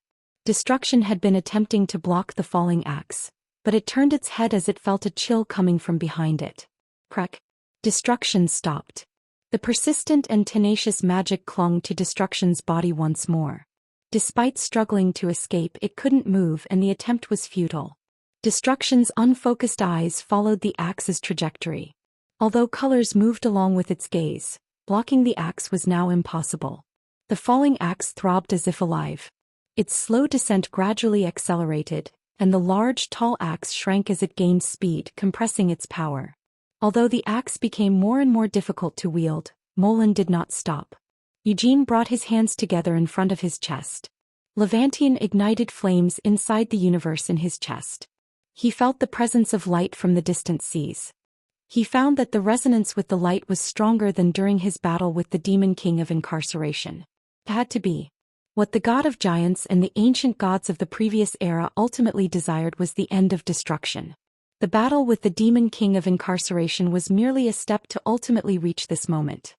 Destruction had been attempting to block the falling axe, but it turned its head as it felt a chill coming from behind it. Crack! Destruction stopped. The persistent and tenacious magic clung to Destruction's body once more. Despite struggling to escape, it couldn't move and the attempt was futile. Destruction's unfocused eyes followed the axe's trajectory. Although colors moved along with its gaze, blocking the axe was now impossible. The falling axe throbbed as if alive. Its slow descent gradually accelerated, and the large, tall axe shrank as it gained speed, compressing its power. Although the axe became more and more difficult to wield, Molan did not stop. Eugene brought his hands together in front of his chest. Levantian ignited flames inside the universe in his chest. He felt the presence of light from the distant seas. He found that the resonance with the light was stronger than during his battle with the Demon King of Incarceration. It had to be. What the god of giants and the ancient gods of the previous era ultimately desired was the end of destruction. The battle with the Demon King of Incarceration was merely a step to ultimately reach this moment.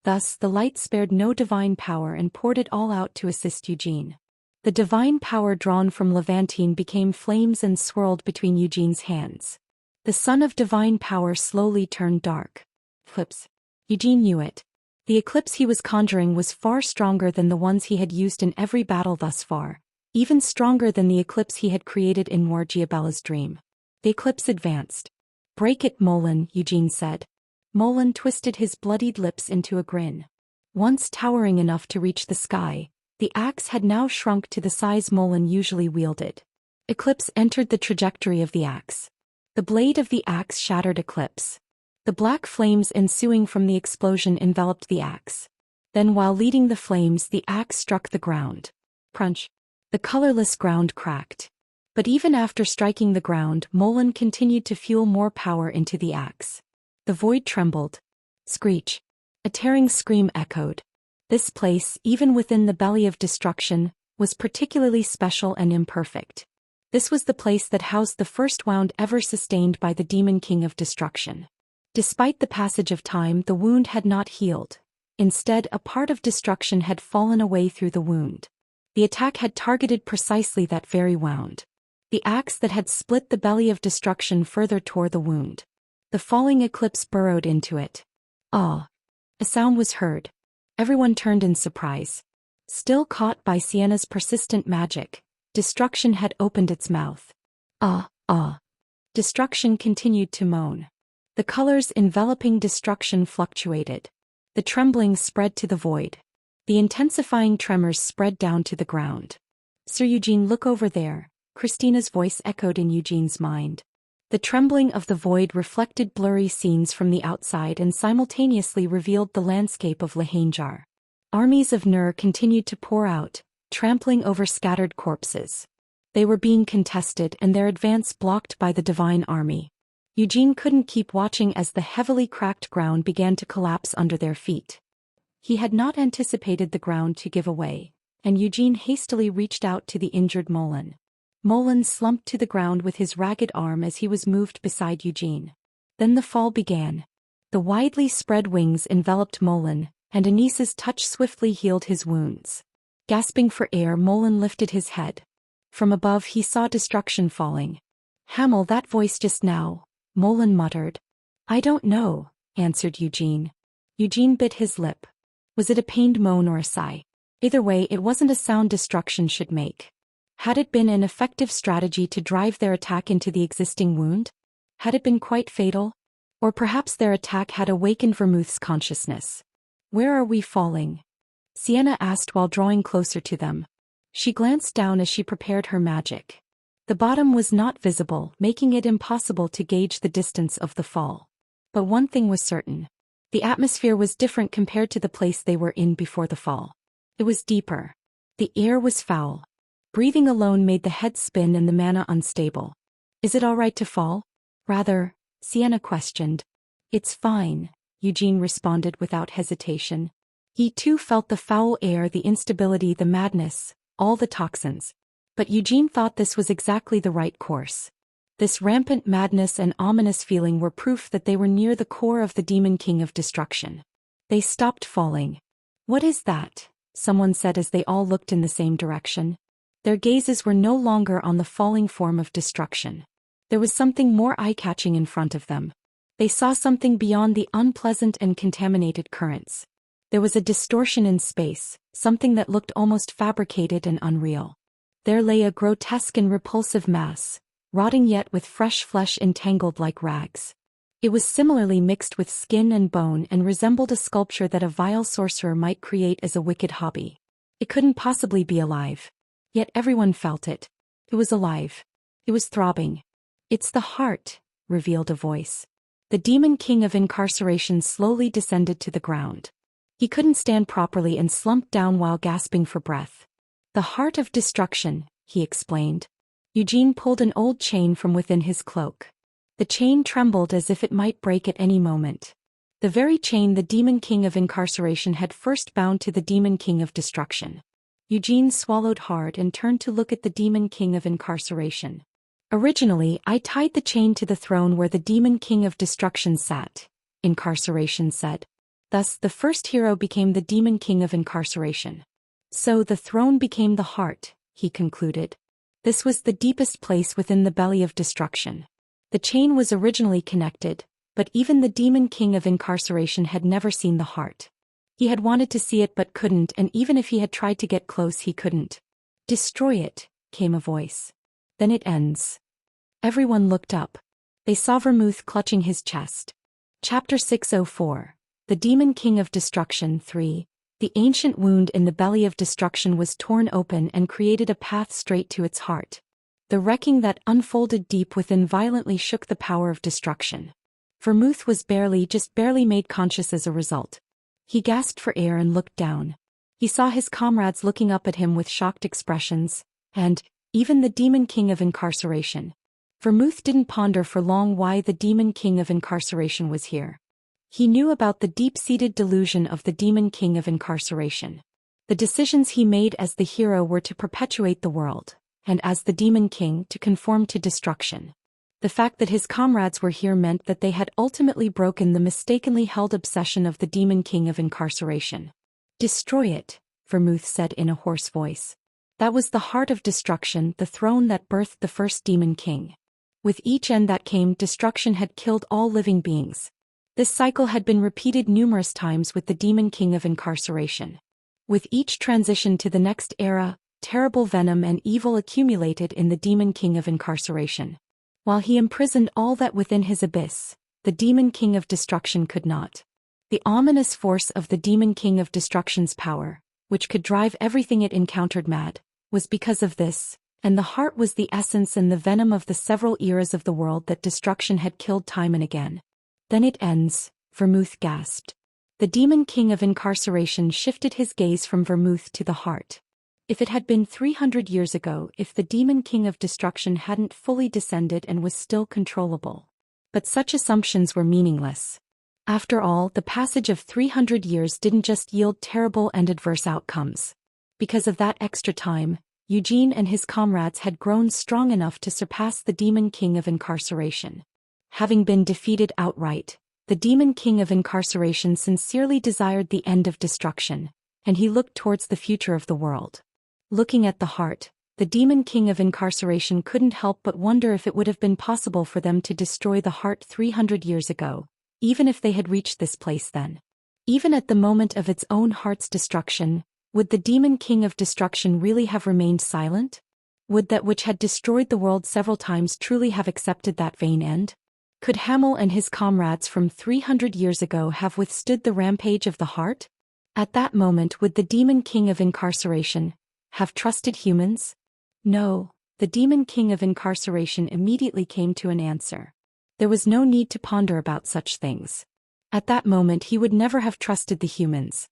Thus, the light spared no divine power and poured it all out to assist Eugene. The divine power drawn from Levantine became flames and swirled between Eugene's hands. The sun of divine power slowly turned dark. Eclipse. Eugene knew it. The eclipse he was conjuring was far stronger than the ones he had used in every battle thus far, even stronger than the eclipse he had created in Morgiabella's dream. The eclipse advanced. "Break it, Molan," Eugene said. Molan twisted his bloodied lips into a grin. Once towering enough to reach the sky, the axe had now shrunk to the size Molan usually wielded. Eclipse entered the trajectory of the axe. The blade of the axe shattered Eclipse. The black flames ensuing from the explosion enveloped the axe. Then while leading the flames, the axe struck the ground. Crunch. The colorless ground cracked. But even after striking the ground, Molan continued to fuel more power into the axe. The void trembled. Screech. A tearing scream echoed. This place, even within the belly of destruction, was particularly special and imperfect. This was the place that housed the first wound ever sustained by the Demon King of Destruction. Despite the passage of time, the wound had not healed. Instead, a part of destruction had fallen away through the wound. The attack had targeted precisely that very wound. The axe that had split the belly of destruction further tore the wound. The falling eclipse burrowed into it. Ah! A sound was heard. Everyone turned in surprise. Still caught by Sienna's persistent magic, destruction had opened its mouth. Ah, ah. Destruction continued to moan. The colors enveloping destruction fluctuated. The trembling spread to the void. The intensifying tremors spread down to the ground. "Sir Eugene, look over there," Christina's voice echoed in Eugene's mind. The trembling of the void reflected blurry scenes from the outside and simultaneously revealed the landscape of Lahanjar. Armies of Nur continued to pour out, trampling over scattered corpses. They were being contested and their advance blocked by the divine army. Eugene couldn't keep watching as the heavily cracked ground began to collapse under their feet. He had not anticipated the ground to give away, and Eugene hastily reached out to the injured Molan. Molan slumped to the ground with his ragged arm as he was moved beside Eugene. Then the fall began. The widely spread wings enveloped Molan, and Anissa's touch swiftly healed his wounds. Gasping for air, Molan lifted his head. From above he saw destruction falling. "Hamel, that voice just now," Molan muttered. "I don't know," answered Eugene. Eugene bit his lip. Was it a pained moan or a sigh? Either way, it wasn't a sound destruction should make. Had it been an effective strategy to drive their attack into the existing wound? Had it been quite fatal? Or perhaps their attack had awakened Vermouth's consciousness. "Where are we falling?" Sienna asked while drawing closer to them. She glanced down as she prepared her magic. The bottom was not visible, making it impossible to gauge the distance of the fall. But one thing was certain. The atmosphere was different compared to the place they were in before the fall. It was deeper. The air was foul. Breathing alone made the head spin and the mana unstable. Is it all right to fall? Rather, Sienna questioned. It's fine, Eugene responded without hesitation. He too felt the foul air, the instability, the madness, all the toxins. But Eugene thought this was exactly the right course. This rampant madness and ominous feeling were proof that they were near the core of the Demon King of Destruction. They stopped falling. What is that? Someone said as they all looked in the same direction. Their gazes were no longer on the falling form of destruction. There was something more eye-catching in front of them. They saw something beyond the unpleasant and contaminated currents. There was a distortion in space, something that looked almost fabricated and unreal. There lay a grotesque and repulsive mass, rotting yet with fresh flesh entangled like rags. It was similarly mixed with skin and bone and resembled a sculpture that a vile sorcerer might create as a wicked hobby. It couldn't possibly be alive. Yet everyone felt it. It was alive. It was throbbing. It's the heart, revealed a voice. The Demon King of Incarceration slowly descended to the ground. He couldn't stand properly and slumped down while gasping for breath. The heart of destruction, he explained. Eugene pulled an old chain from within his cloak. The chain trembled as if it might break at any moment. The very chain the Demon King of Incarceration had first bound to the Demon King of Destruction. Eugene swallowed hard and turned to look at the Demon King of Incarceration. Originally, I tied the chain to the throne where the Demon King of Destruction sat, Incarceration said. Thus, the first hero became the Demon King of Incarceration. So the throne became the heart, he concluded. This was the deepest place within the belly of destruction. The chain was originally connected, but even the Demon King of Incarceration had never seen the heart. He had wanted to see it but couldn't, and even if he had tried to get close he couldn't. Destroy it, came a voice. Then it ends. Everyone looked up. They saw Vermouth clutching his chest. Chapter 604. The Demon King of Destruction 3. The ancient wound in the belly of destruction was torn open and created a path straight to its heart. The wrecking that unfolded deep within violently shook the power of destruction. Vermouth was just barely made conscious as a result. He gasped for air and looked down. He saw his comrades looking up at him with shocked expressions, and, even the Demon King of Incarceration. Vermouth didn't ponder for long why the Demon King of Incarceration was here. He knew about the deep-seated delusion of the Demon King of Incarceration. The decisions he made as the hero were to perpetuate the world, and as the Demon King to conform to destruction. The fact that his comrades were here meant that they had ultimately broken the mistakenly held obsession of the Demon King of Incarceration. Destroy it, Vermouth said in a hoarse voice. That was the heart of destruction, the throne that birthed the first Demon King. With each end that came, destruction had killed all living beings. This cycle had been repeated numerous times with the Demon King of Incarceration. With each transition to the next era, terrible venom and evil accumulated in the Demon King of Incarceration. While he imprisoned all that within his abyss, the Demon King of Destruction could not. The ominous force of the Demon King of Destruction's power, which could drive everything it encountered mad, was because of this, and the heart was the essence and the venom of the several eras of the world that destruction had killed time and again. Then it ends, Vermouth gasped. The Demon King of Incarceration shifted his gaze from Vermouth to the heart. If it had been 300 years ago, if the Demon King of Destruction hadn't fully descended and was still controllable. But such assumptions were meaningless. After all, the passage of 300 years didn't just yield terrible and adverse outcomes. Because of that extra time, Eugene and his comrades had grown strong enough to surpass the Demon King of Incarceration. Having been defeated outright, the Demon King of Incarceration sincerely desired the end of destruction, and he looked towards the future of the world. Looking at the heart, the Demon King of Incarceration couldn't help but wonder if it would have been possible for them to destroy the heart 300 years ago, even if they had reached this place then. Even at the moment of its own heart's destruction, would the Demon King of Destruction really have remained silent? Would that which had destroyed the world several times truly have accepted that vain end? Could Hamel and his comrades from 300 years ago have withstood the rampage of the heart? At that moment, would the Demon King of Incarceration have trusted humans? No, the Demon King of Incarceration immediately came to an answer. There was no need to ponder about such things. At that moment he would never have trusted the humans.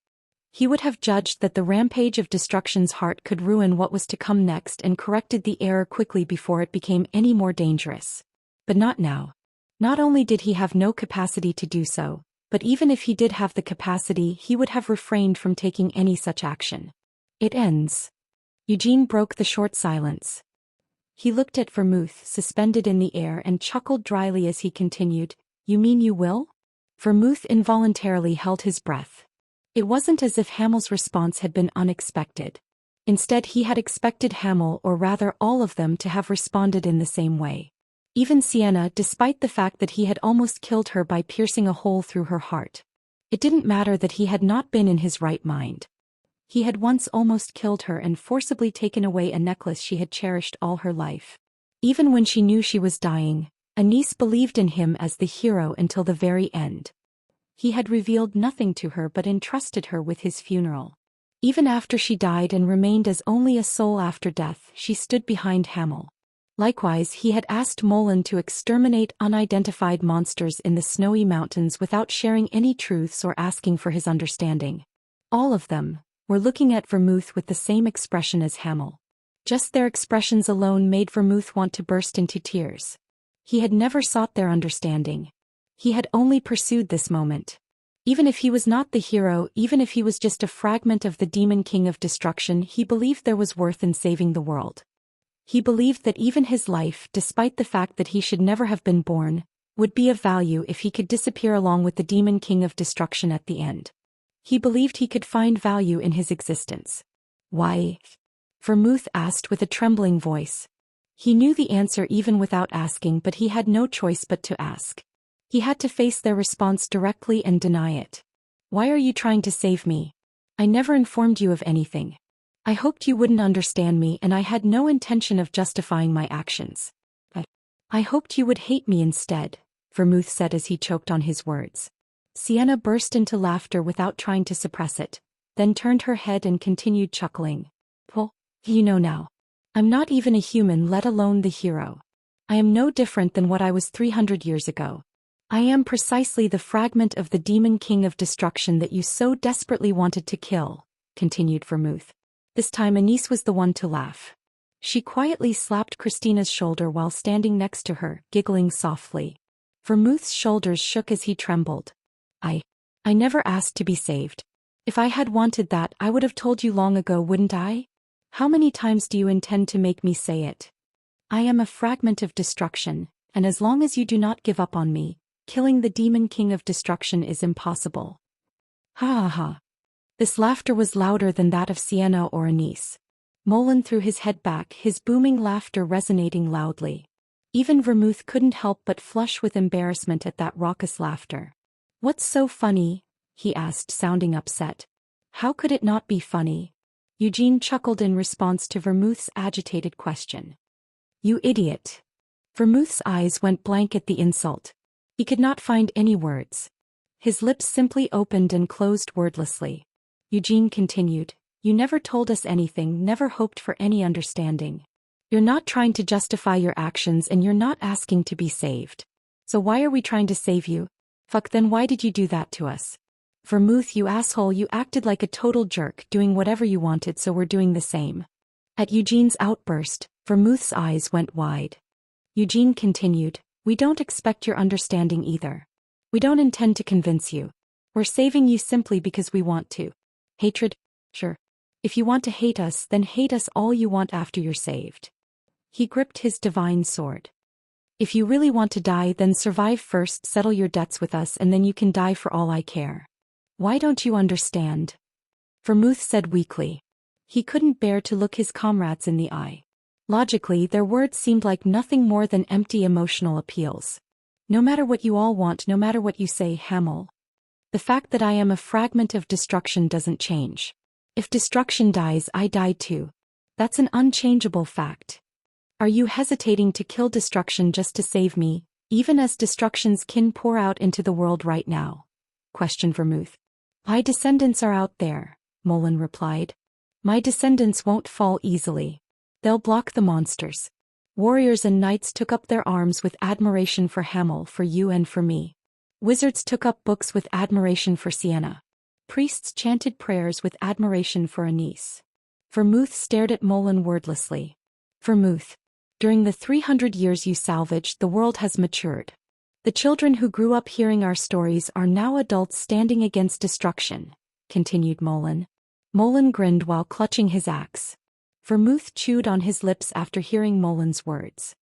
He would have judged that the rampage of destruction's heart could ruin what was to come next and corrected the error quickly before it became any more dangerous. But not now. Not only did he have no capacity to do so, but even if he did have the capacity, he would have refrained from taking any such action. It ends. Eugene broke the short silence. He looked at Vermouth suspended in the air and chuckled dryly as he continued, "You mean you will?" Vermouth involuntarily held his breath. It wasn't as if Hamel's response had been unexpected. Instead, he had expected Hamel, or rather all of them, to have responded in the same way. Even Sienna, despite the fact that he had almost killed her by piercing a hole through her heart. It didn't matter that he had not been in his right mind. He had once almost killed her and forcibly taken away a necklace she had cherished all her life. Even when she knew she was dying, Anise believed in him as the hero until the very end. He had revealed nothing to her but entrusted her with his funeral. Even after she died and remained as only a soul after death, she stood behind Hamel. Likewise, he had asked Molen to exterminate unidentified monsters in the snowy mountains without sharing any truths or asking for his understanding. All of them were looking at Vermouth with the same expression as Hamel. Just their expressions alone made Vermouth want to burst into tears. He had never sought their understanding. He had only pursued this moment. Even if he was not the hero, even if he was just a fragment of the demon king of destruction, he believed there was worth in saving the world. He believed that even his life, despite the fact that he should never have been born, would be of value if he could disappear along with the demon king of destruction at the end. He believed he could find value in his existence. Why? Vermouth asked with a trembling voice. He knew the answer even without asking, but he had no choice but to ask. He had to face their response directly and deny it. "Why are you trying to save me? I never informed you of anything. I hoped you wouldn't understand me, and I had no intention of justifying my actions. I hoped you would hate me instead," Vermouth said as he choked on his words. Sienna burst into laughter without trying to suppress it, then turned her head and continued chuckling. "Well, you know now. I'm not even a human, let alone the hero. I am no different than what I was 300 years ago. I am precisely the fragment of the demon king of destruction that you so desperately wanted to kill," continued Vermouth. This time Anise was the one to laugh. She quietly slapped Christina's shoulder while standing next to her, giggling softly. Vermouth's shoulders shook as he trembled. I never asked to be saved. If I had wanted that, I would have told you long ago, wouldn't I? How many times do you intend to make me say it? I am a fragment of destruction, and as long as you do not give up on me, killing the demon king of destruction is impossible. Ha ha ha. This laughter was louder than that of Sienna or Anise. Molen threw his head back, his booming laughter resonating loudly. Even Vermouth couldn't help but flush with embarrassment at that raucous laughter. "What's so funny?" he asked, sounding upset. "How could it not be funny?" Eugene chuckled in response to Vermouth's agitated question. "You idiot." Vermouth's eyes went blank at the insult. He could not find any words. His lips simply opened and closed wordlessly. Eugene continued, "You never told us anything, never hoped for any understanding. You're not trying to justify your actions and you're not asking to be saved. So why are we trying to save you? Fuck, then why did you do that to us? Vermouth, you asshole, you acted like a total jerk, doing whatever you wanted, so we're doing the same." At Eugene's outburst, Vermouth's eyes went wide. Eugene continued, "We don't expect your understanding either. We don't intend to convince you. We're saving you simply because we want to. Hatred? Sure. If you want to hate us, then hate us all you want after you're saved." He gripped his divine sword. "If you really want to die, then survive first, settle your debts with us, and then you can die for all I care. Why don't you understand?" Vermouth said weakly. He couldn't bear to look his comrades in the eye. Logically, their words seemed like nothing more than empty emotional appeals. "No matter what you all want, no matter what you say, Hamel. The fact that I am a fragment of destruction doesn't change. If destruction dies, I die too. That's an unchangeable fact. Are you hesitating to kill destruction just to save me, even as destruction's kin pour out into the world right now?" questioned Vermouth. "My descendants are out there," Molen replied. "My descendants won't fall easily. They'll block the monsters." Warriors and knights took up their arms with admiration for Hamel, for you and for me. Wizards took up books with admiration for Sienna. Priests chanted prayers with admiration for Anise. Vermouth stared at Mollen wordlessly. Vermouth. During the 300 years you salvaged, the world has matured. The children who grew up hearing our stories are now adults standing against destruction, continued Mollen. Mollen grinned while clutching his axe. Vermouth chewed on his lips after hearing Mollen's words.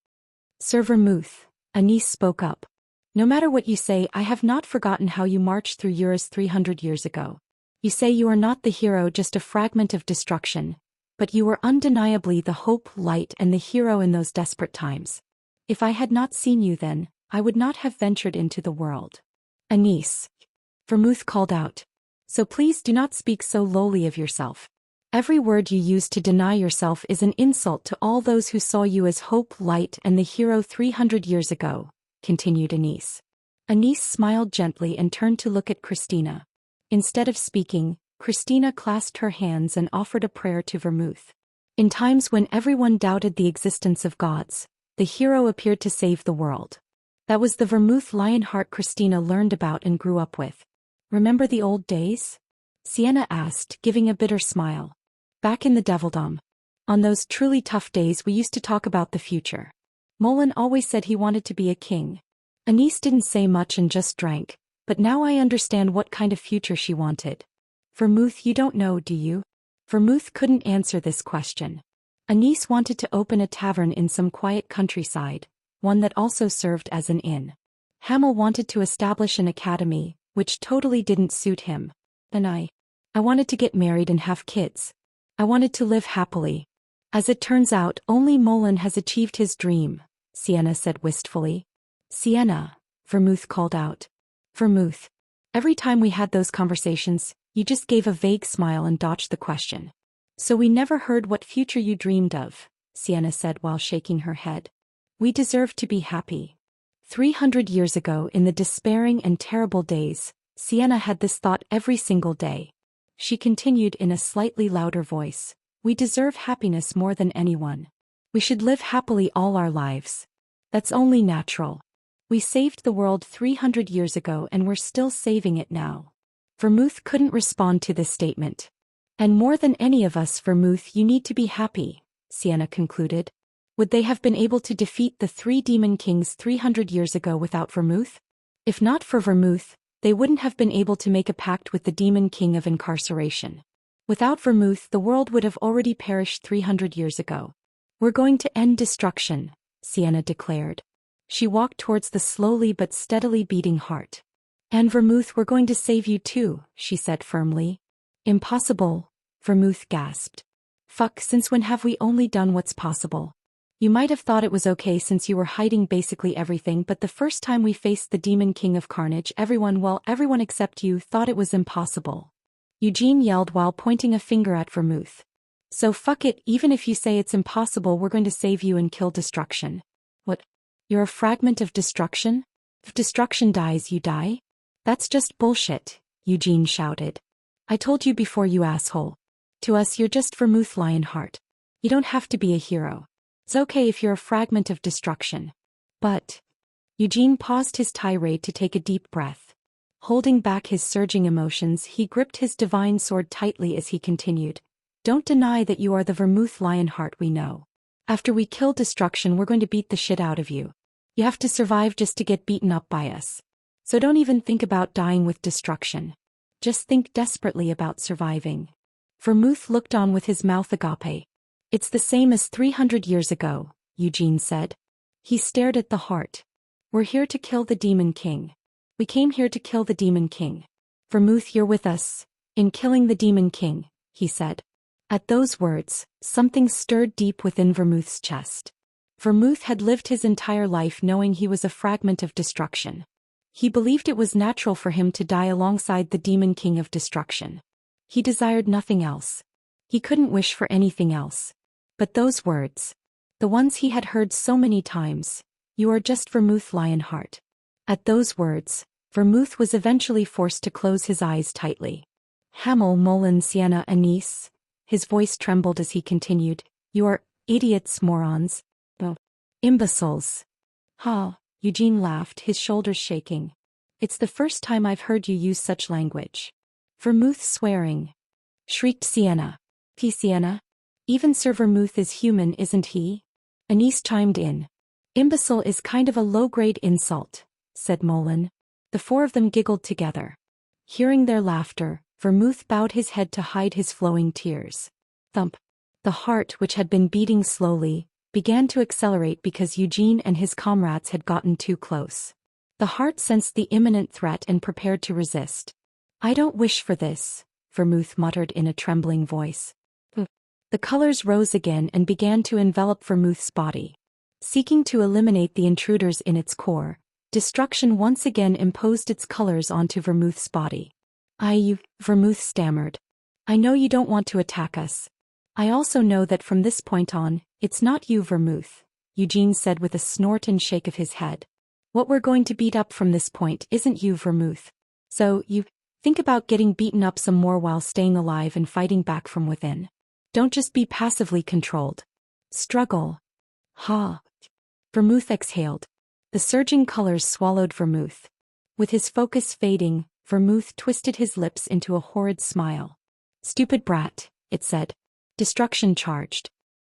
Sir Vermouth, Anise spoke up. No matter what you say, I have not forgotten how you marched through Eurus 300 years ago. You say you are not the hero, just a fragment of destruction, but you were undeniably the hope, light, and the hero in those desperate times. If I had not seen you then, I would not have ventured into the world. Anise, Vermouth called out. So please do not speak so lowly of yourself. Every word you use to deny yourself is an insult to all those who saw you as hope, light, and the hero 300 years ago, continued Anise. Anise smiled gently and turned to look at Christina. Instead of speaking, Christina clasped her hands and offered a prayer to Vermouth. In times when everyone doubted the existence of gods, the hero appeared to save the world. That was the Vermouth Lionheart Christina learned about and grew up with. Remember the old days? Sienna asked, giving a bitter smile. Back in the Devildom. On those truly tough days we used to talk about the future. Mollen always said he wanted to be a king. Anise didn't say much and just drank, but now I understand what kind of future she wanted. Vermouth, you don't know, do you? Vermouth couldn't answer this question. Anise wanted to open a tavern in some quiet countryside, one that also served as an inn. Hamel wanted to establish an academy, which totally didn't suit him. And I wanted to get married and have kids. I wanted to live happily. As it turns out, only Mollen has achieved his dream, Sienna said wistfully. Sienna, Vermouth called out. Vermouth. Every time we had those conversations, you just gave a vague smile and dodged the question. So we never heard what future you dreamed of, Sienna said while shaking her head. We deserve to be happy. 300 years ago, in the despairing and terrible days, Sienna had this thought every single day. She continued in a slightly louder voice. We deserve happiness more than anyone. We should live happily all our lives. That's only natural. We saved the world 300 years ago and we're still saving it now. Vermouth couldn't respond to this statement. And more than any of us, Vermouth, you need to be happy, Sienna concluded. Would they have been able to defeat the 3 demon kings 300 years ago without Vermouth? If not for Vermouth, they wouldn't have been able to make a pact with the demon king of incarceration. Without Vermouth, the world would have already perished 300 years ago. We're going to end destruction, Sienna declared. She walked towards the slowly but steadily beating heart. And Vermouth, we're going to save you too, she said firmly. Impossible, Vermouth gasped. Fuck, since when have we only done what's possible? You might have thought it was okay since you were hiding basically everything, but the first time we faced the Demon King of Carnage, everyone except you thought it was impossible. Eugene yelled while pointing a finger at Vermouth. So fuck it, even if you say it's impossible, we're going to save you and kill destruction. What? You're a fragment of destruction? If destruction dies, you die? That's just bullshit, Eugene shouted. I told you before, you asshole. To us, you're just Vermouth Lionheart. You don't have to be a hero. It's okay if you're a fragment of destruction. But... Eugene paused his tirade to take a deep breath. Holding back his surging emotions, he gripped his divine sword tightly as he continued. Don't deny that you are the Vermouth Lionheart we know. After we kill destruction, we're going to beat the shit out of you. You have to survive just to get beaten up by us. So don't even think about dying with destruction. Just think desperately about surviving. Vermouth looked on with his mouth agape. It's the same as 300 years ago, Eugene said. He stared at the heart. We're here to kill the Demon King. We came here to kill the Demon King. Vermouth, you're with us, in killing the Demon King, he said. At those words, something stirred deep within Vermouth's chest. Vermouth had lived his entire life knowing he was a fragment of destruction. He believed it was natural for him to die alongside the Demon King of Destruction. He desired nothing else. He couldn't wish for anything else. But those words, the ones he had heard so many times, you are just Vermouth Lionheart. At those words, Vermouth was eventually forced to close his eyes tightly. Hamel, Mollen, Sienna, Anise. His voice trembled as he continued. You are idiots, morons. Oh, imbeciles. Ha, Eugene laughed, his shoulders shaking. It's the first time I've heard you use such language. Vermouth swearing, shrieked Sienna. Sienna? Even Sir Vermouth is human, isn't he? Anise chimed in. Imbecile is kind of a low-grade insult, said Molin. The four of them giggled together. Hearing their laughter, Vermouth bowed his head to hide his flowing tears. Thump. The heart, which had been beating slowly, began to accelerate because Eugene and his comrades had gotten too close. The heart sensed the imminent threat and prepared to resist. I don't wish for this, Vermouth muttered in a trembling voice. The colors rose again and began to envelop Vermouth's body. Seeking to eliminate the intruders in its core, destruction once again imposed its colors onto Vermouth's body. Vermouth stammered. I know you don't want to attack us. I also know that from this point on, it's not you, Vermouth, Eugene said with a snort and shake of his head. What we're going to beat up from this point isn't you, Vermouth. So, think about getting beaten up some more while staying alive and fighting back from within. Don't just be passively controlled. Struggle. Ha. Vermouth exhaled. The surging colors swallowed Vermouth. With his focus fading, Vermouth twisted his lips into a horrid smile. Stupid brat, it said. Destruction charged.